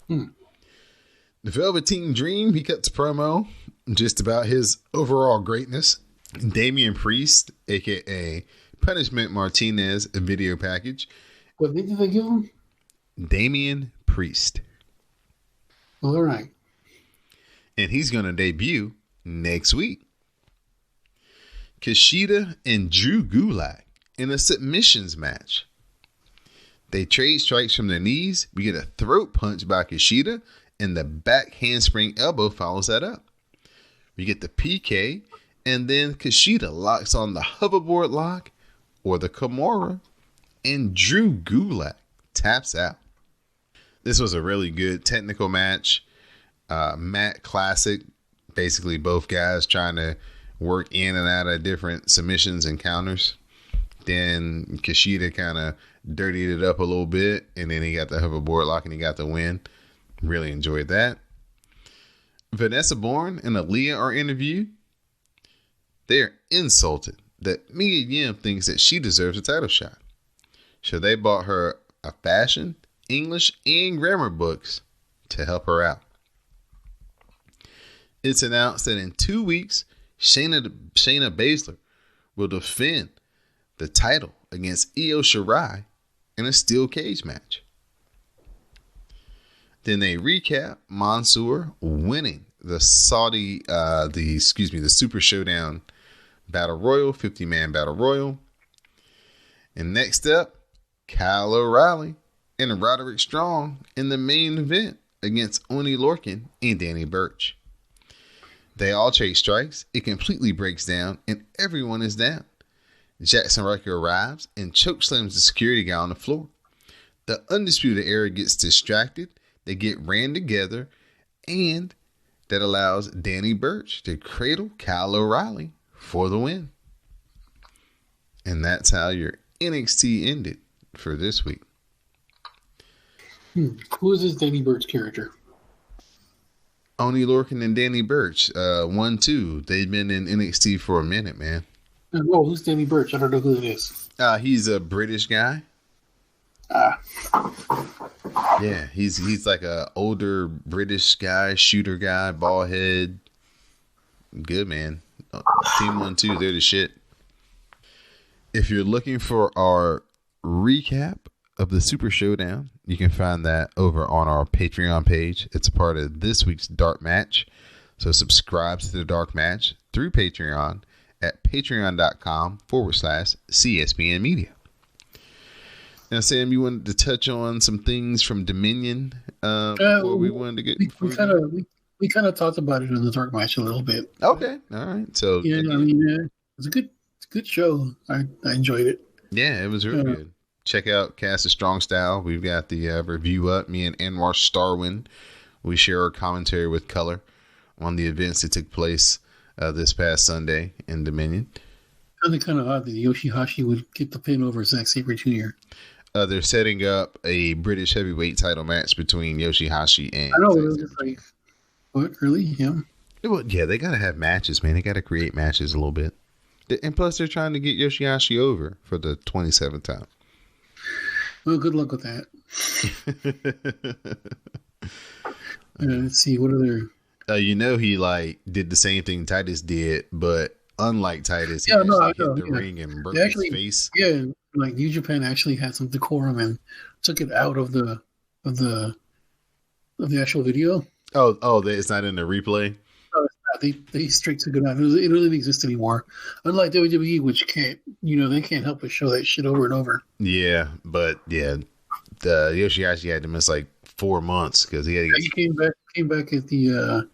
The Velveteen Dream, he cuts a promo just about his overall greatness. Damian Priest, a.k.a. Punishment Martinez, a video package. What did they give him? Damian Priest. All right. And he's going to debut next week. Kushida and Drew Gulak in a submissions match. They trade strikes from their knees. We get a throat punch by Kushida, and the back handspring elbow follows that up. We get the PK, and then Kushida locks on the hoverboard lock or the Kimura, and Drew Gulak taps out. This was a really good technical match. Matt Classic, basically both guys trying to work in and out of different submissions and counters. Then Kushida kind of dirtied it up a little bit, and then he got the hoverboard lock and he got the win. Really enjoyed that. Vanessa Bourne and Aaliyah are interviewed. They're insulted that Mia Yim thinks that she deserves a title shot. So they bought her a fashion, English, and grammar books to help her out. It's announced that in 2 weeks, Shayna Baszler will defend the title against Io Shirai in a steel cage match. Then they recap Mansoor winning the the Super Showdown Battle Royal, 50-man Battle Royal. And next up, Kyle O'Reilly and Roderick Strong in the main event against Oni Lorcan and Danny Burch. They all trade strikes. It completely breaks down, and everyone is down. Jackson Riker arrives and chokeslams the security guy on the floor. The Undisputed Era gets distracted. They get ran together, and that allows Danny Burch to cradle Kyle O'Reilly for the win. And that's how your NXT ended for this week. Who is this Danny Burch character? Oni Lorcan and Danny Burch, 1-2. They've been in NXT for a minute, man. Oh, who's Danny Burch? I don't know who it is. He's a British guy. Yeah, he's like a older British guy, shooter guy, bald head. Good, man. Team 1-2, they're the shit. If you're looking for our recap of the Super Showdown. You can find that over on our Patreon page. It's a part of this week's Dark Match. So subscribe to the Dark Match through Patreon at patreon.com/CSPN Media. Now, Sam, you wanted to touch on some things from Dominion before we wanted to get. We kind of talked about it in the Dark Match a little bit. Okay, all right. So yeah, I mean, it's a good show. I enjoyed it. Yeah, it was really good. Check out Cast of Strong Style. We've got the review up. Me and Anwar Starwin, we share our commentary with color on the events that took place this past Sunday in Dominion. Kind of odd that Yoshihashi would get the pin over Zack Sabre Jr. They're setting up a British heavyweight title match between Yoshihashi and. I know. It was just like, what, really? Yeah. Well, yeah, they got to have matches, man. They got to create matches a little bit. And plus, they're trying to get Yoshihashi over for the 27th time. Well, good luck with that. Let's see. What other? He did the same thing Titus did, but unlike Titus, he hit the ring and broke his face. Yeah, like New Japan actually had some decorum and took it out of the actual video. Oh, it's not in the replay. No, it's not. They straight took it out. It doesn't exist anymore. Unlike WWE, which can't, they can't help but show that shit over and over. Yeah, but yeah, the Yoshihashi had to miss like 4 months because he had. He came back at the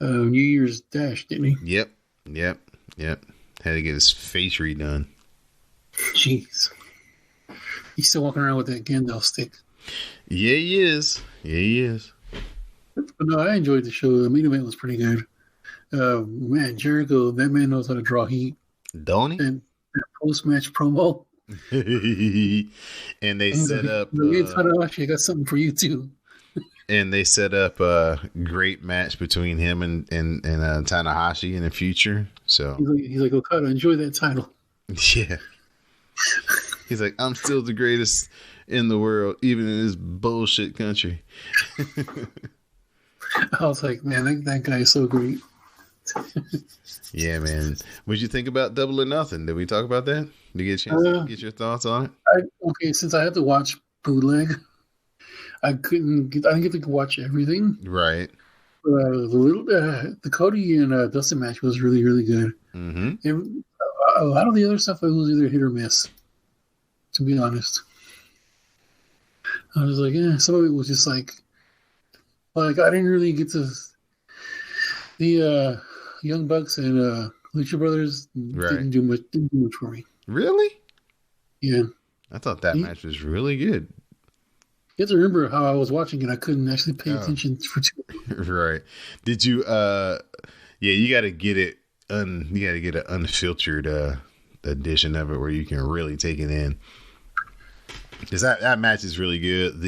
New Year's Dash, didn't he? Yep. Had to get his face redone. Jeez, he's still walking around with that Gandalf stick. Yeah, he is. But no, I enjoyed the show. The main event was pretty good. Man, Jericho, that man knows how to draw heat. Don't he? And that post-match promo. And they set up. Tanahashi, I got something for you too. And they set up a great match between him and Tanahashi in the future. So he's like, Okada, enjoy that title. Yeah. He's like, I'm still the greatest in the world, even in this bullshit country. I was like, man, that guy is so great. Yeah, man. What'd you think about Double or Nothing? Did we talk about that? Did you get a chance to get your thoughts on it? Since I had to watch bootleg, I didn't get to watch everything. Right. The Cody and Dustin match was really, really good. Mm-hmm. And a lot of the other stuff was either hit or miss, to be honest. I was like, some of it was just like I didn't really get to the Young Bucks and Lucha Brothers didn't do much for me. Really? Yeah. I thought that match was really good. You have to remember how I was watching it. I couldn't actually pay attention for too long. Right. Did you you got to get it you got to get an unfiltered edition of it where you can really take it in. Cuz that match is really good.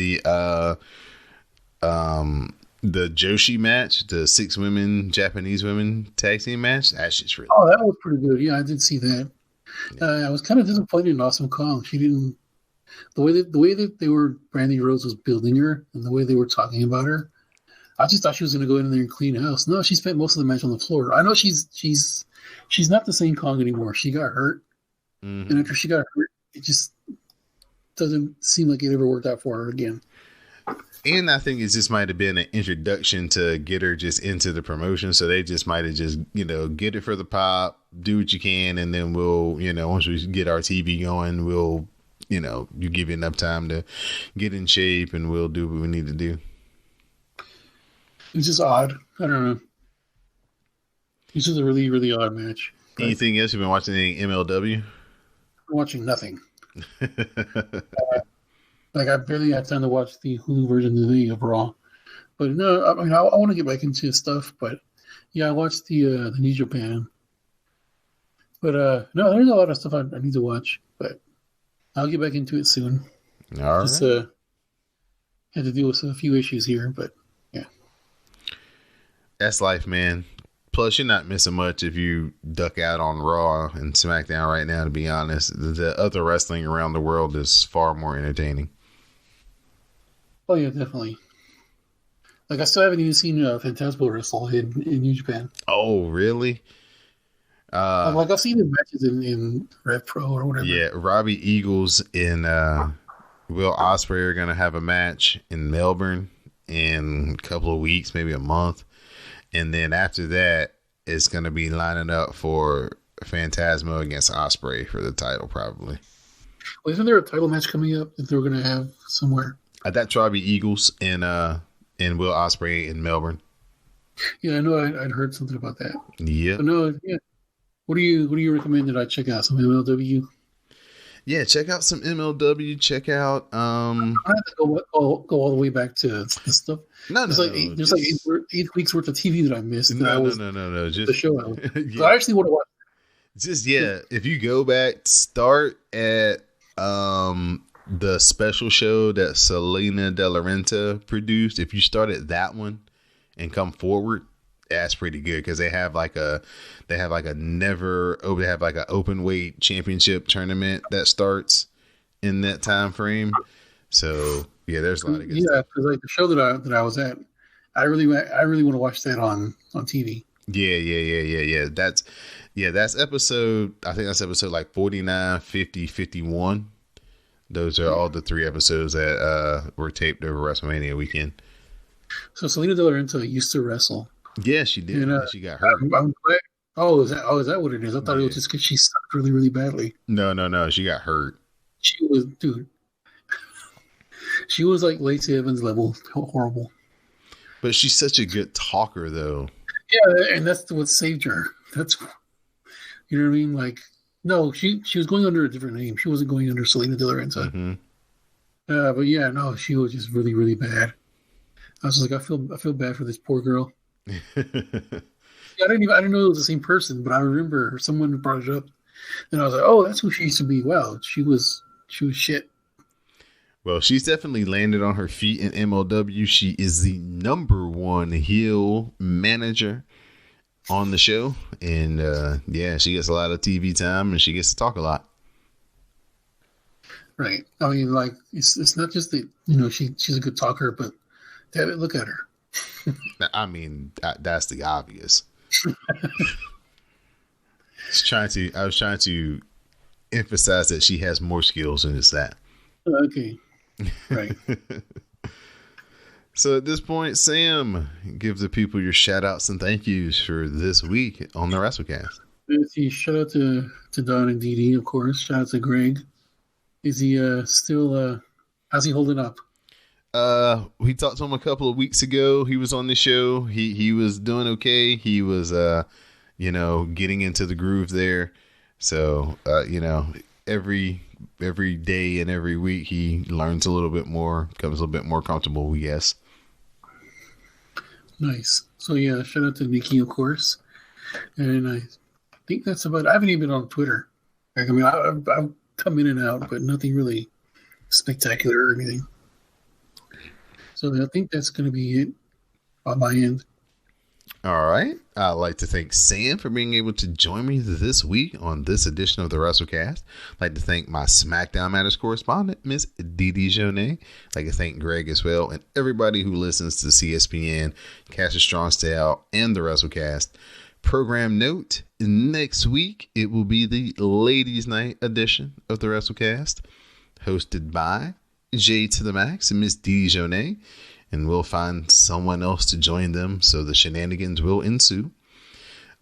The Joshi match, the 6 women Japanese women tag team match, that's just really that was pretty good. Yeah, I did see that. I was kind of disappointed in Awesome Kong. She didn't the way that they were Brandy Rose was building her and the way they were talking about her. I just thought she was going to go in there and clean house. No, she spent most of the match on the floor. I know she's not the same Kong anymore. She got hurt, and after she got hurt, it just doesn't seem like it ever worked out for her again. And I think it just might have been an introduction to get her just into the promotion. So they just might have just, get it for the pop, do what you can. And then we'll, once we get our TV going, we'll, you give you enough time to get in shape and we'll do what we need to do. It's just odd. I don't know. It's just a really, really odd match. Anything else? You've been watching any MLW? I'm watching nothing. I barely had time to watch the Hulu version of the Raw. But no, I mean, I want to get back into stuff. But yeah, I watched the New Japan. But no, there's a lot of stuff I need to watch. But I'll get back into it soon. All Just, right. had to deal with a few issues here, but yeah. That's life, man. Plus, you're not missing much if you duck out on Raw and SmackDown right now, to be honest. The other wrestling around the world is far more entertaining. Oh, yeah, definitely. Like, I still haven't even seen Phantasmo wrestle in New Japan. Oh, really? Like I've seen his matches in Rev Pro or whatever. Yeah, Robbie Eagles and Will Ospreay are going to have a match in Melbourne in a couple of weeks, maybe a month. And then after that, it's going to be lining up for Phantasmo against Ospreay for the title, probably. Well, isn't there a title match coming up that they're going to have somewhere? That's Robbie Eagles and Will Ospreay in Melbourne. Yeah, I know. I'd heard something about that. Yeah. Yeah. What do you recommend that I check out? Some MLW? Yeah, check out some MLW. Check out. I have to go all the way back to the stuff. There's like 8 weeks worth of TV that I missed. No. Just the show. Yeah. I actually want to watch. If you go back, start at the special show that Selena De La Renta produced. If you start at that one and come forward, that's pretty good because they have like an open weight championship tournament that starts in that time frame. So yeah, there's a lot of good stuff. Yeah, because like the show that I was at, I really want to watch that on TV. Yeah. That's episode. I think that's episode like 49, 50, 51. Those are all the 3 episodes that were taped over WrestleMania weekend. So Selena De La Renta used to wrestle. Yeah, she did. And, she got hurt. I'm glad. Oh, is that what it is? I thought it was just because she sucked really, really badly. No. She got hurt. She was like Lacey Evans level horrible. But she's such a good talker, though. Yeah, and that's what saved her. That's, you know what I mean? Like, no, she was going under a different name. She wasn't going under Selena De La Renta. Mm-hmm. But yeah, no, she was just really, really bad. I was like, I feel bad for this poor girl. I didn't know it was the same person, but I remember someone brought it up, and I was like, "Oh, that's who she used to be." Wow, she was shit. Well, she's definitely landed on her feet in MLW. She is the #1 heel manager on the show, and she gets a lot of TV time, and she gets to talk a lot. Right. I mean, like it's not just that she's a good talker, but damn it, look at her. I mean, that's the obvious. I was trying to emphasize that she has more skills than just that. Okay. Right. So at this point, Sam, give the people your shout outs and thank yous for this week on the WrassleCast. Shout out to Don and Dee, of course. Shout out to Greg. Is he still how's he holding up? We talked to him a couple of weeks ago. He was on the show. He was doing okay. He was, getting into the groove there. So, every day and every week he learns a little bit more, becomes a little bit more comfortable, we guess. Nice. So yeah, shout out to Nikki, of course. And I think that's about it. I haven't even been on Twitter. Like, I mean, I've come in and out, but nothing really spectacular or anything. So I think that's going to be it on my end. All right. I'd like to thank Sam for being able to join me this week on this edition of the WrassleCast. I'd like to thank my SmackDown Matters correspondent, Miss Didi Jonet. I'd like to thank Greg as well, and everybody who listens to CSPN, Cast a Strong Style, and the WrassleCast. Program note, next week it will be the Ladies' Night edition of the WrassleCast, hosted by J to the Max and Miss Didi Jonet, and we'll find someone else to join them, so the shenanigans will ensue.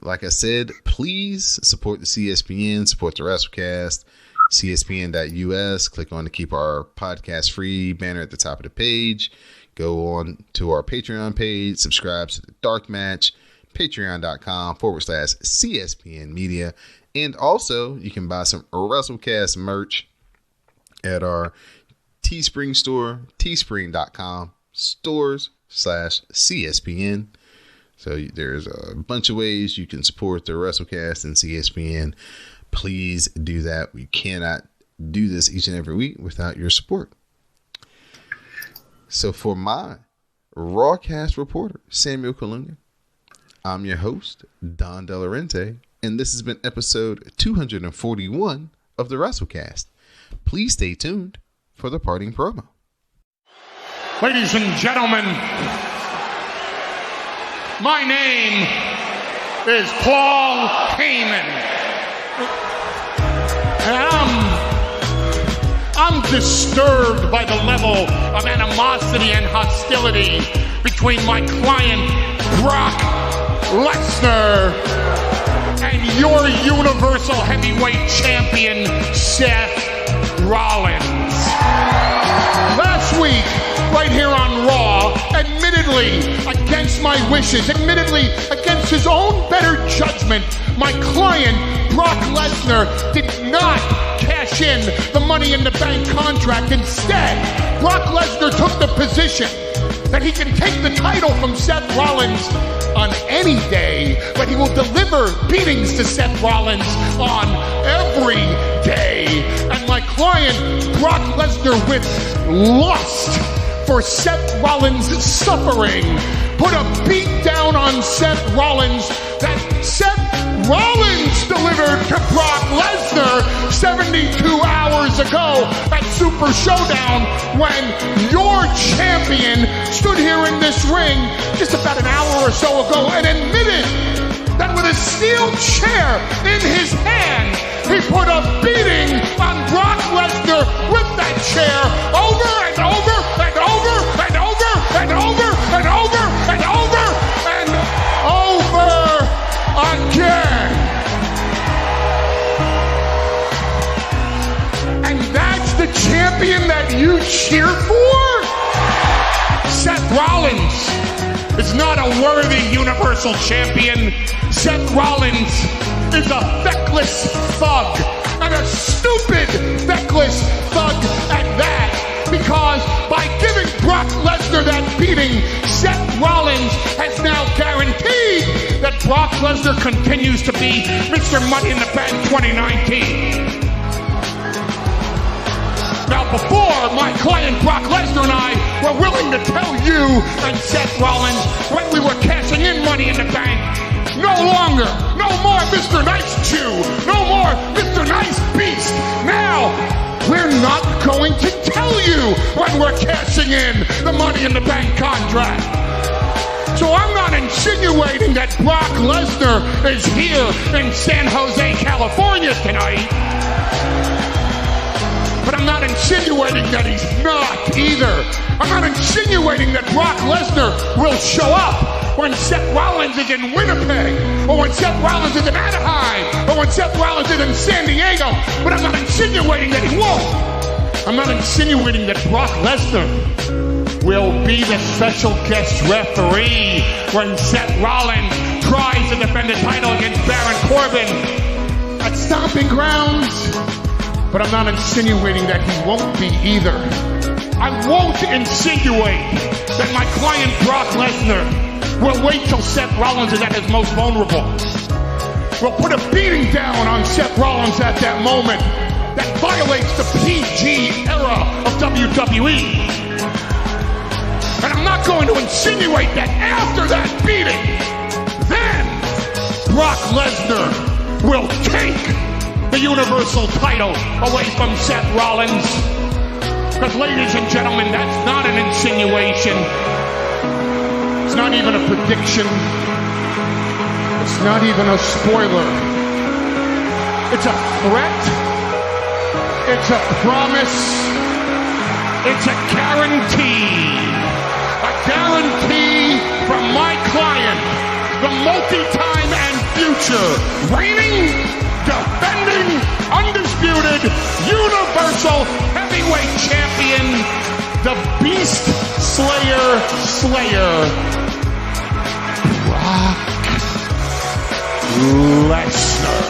Like I said, please support the CSPN, support the WrassleCast, CSPN.us. Click on the Keep Our Podcast Free banner at the top of the page. Go on to our Patreon page, subscribe to the Dark Match, patreon.com/CSPN Media. And also, you can buy some WrassleCast merch at our Teespring store, teespring.com/stores/CSPN. So there's a bunch of ways you can support the WrassleCast and CSPN. Please do that. We cannot do this each and every week without your support. So for my Rawcast reporter, Samuel Kalunga, I'm your host, Don Delarente, and this has been episode 241 of the WrassleCast. Please stay tuned for the parting promo. Ladies and gentlemen, my name is Paul Heyman. And I'm disturbed by the level of animosity and hostility between my client, Brock Lesnar, and your Universal Heavyweight Champion, Seth Rollins. Last week, right here on Raw, admittedly against my wishes, admittedly against his own better judgment, my client, Brock Lesnar, did not cash in the Money in the Bank contract. Instead, Brock Lesnar took the position that he can take the title from Seth Rollins on any day, but he will deliver beatings to Seth Rollins on every day. And my client, Brock Lesnar, with lust for Seth Rollins' suffering, put a beat down on Seth Rollins that Seth Rollins delivered to Brock Lesnar 72 hours ago at Super Showdown, when your champion stood here in this ring just about an hour or so ago and admitted that with a steel chair in his hand, he put a beating on Brock Lesnar with that chair over and over and over and over and over and over and over and over again. And that's the champion that you cheer for? Seth Rollins is not a worthy Universal Champion. Seth Rollins is a feckless thug, and a stupid feckless thug at that, because by giving Brock Lesnar that beating, Seth Rollins has now guaranteed that Brock Lesnar continues to be Mr. Money in the Bank 2019. Now, before, my client Brock Lesnar and I were willing to tell you and Seth Rollins when we were cashing in Money in the Bank, no longer, no more Mr. Nice Jew, no more Mr. Nice Beast. Now, we're not going to tell you when we're cashing in the Money in the Bank contract. So I'm not insinuating that Brock Lesnar is here in San Jose, California tonight. But I'm not insinuating that he's not either. I'm not insinuating that Brock Lesnar will show up when Seth Rollins is in Winnipeg, or when Seth Rollins is in Anaheim, or when Seth Rollins is in San Diego. But I'm not insinuating that he won't. I'm not insinuating that Brock Lesnar will be the special guest referee when Seth Rollins tries to defend the title against Baron Corbin at Stomping Grounds. But I'm not insinuating that he won't be either. I won't insinuate that my client Brock Lesnar will wait till Seth Rollins is at his most vulnerable. We'll put a beating down on Seth Rollins at that moment that violates the PG era of WWE. And I'm not going to insinuate that after that beating, then Brock Lesnar will take the Universal title away from Seth Rollins. Because, ladies and gentlemen, that's not an insinuation. It's not even a prediction. It's not even a spoiler. It's a threat. It's a promise. It's a guarantee. A guarantee from my client, the multi-time and future reigning, defending, undisputed, Universal Heavyweight Champion, the Beast Slayer, Brock Lesnar.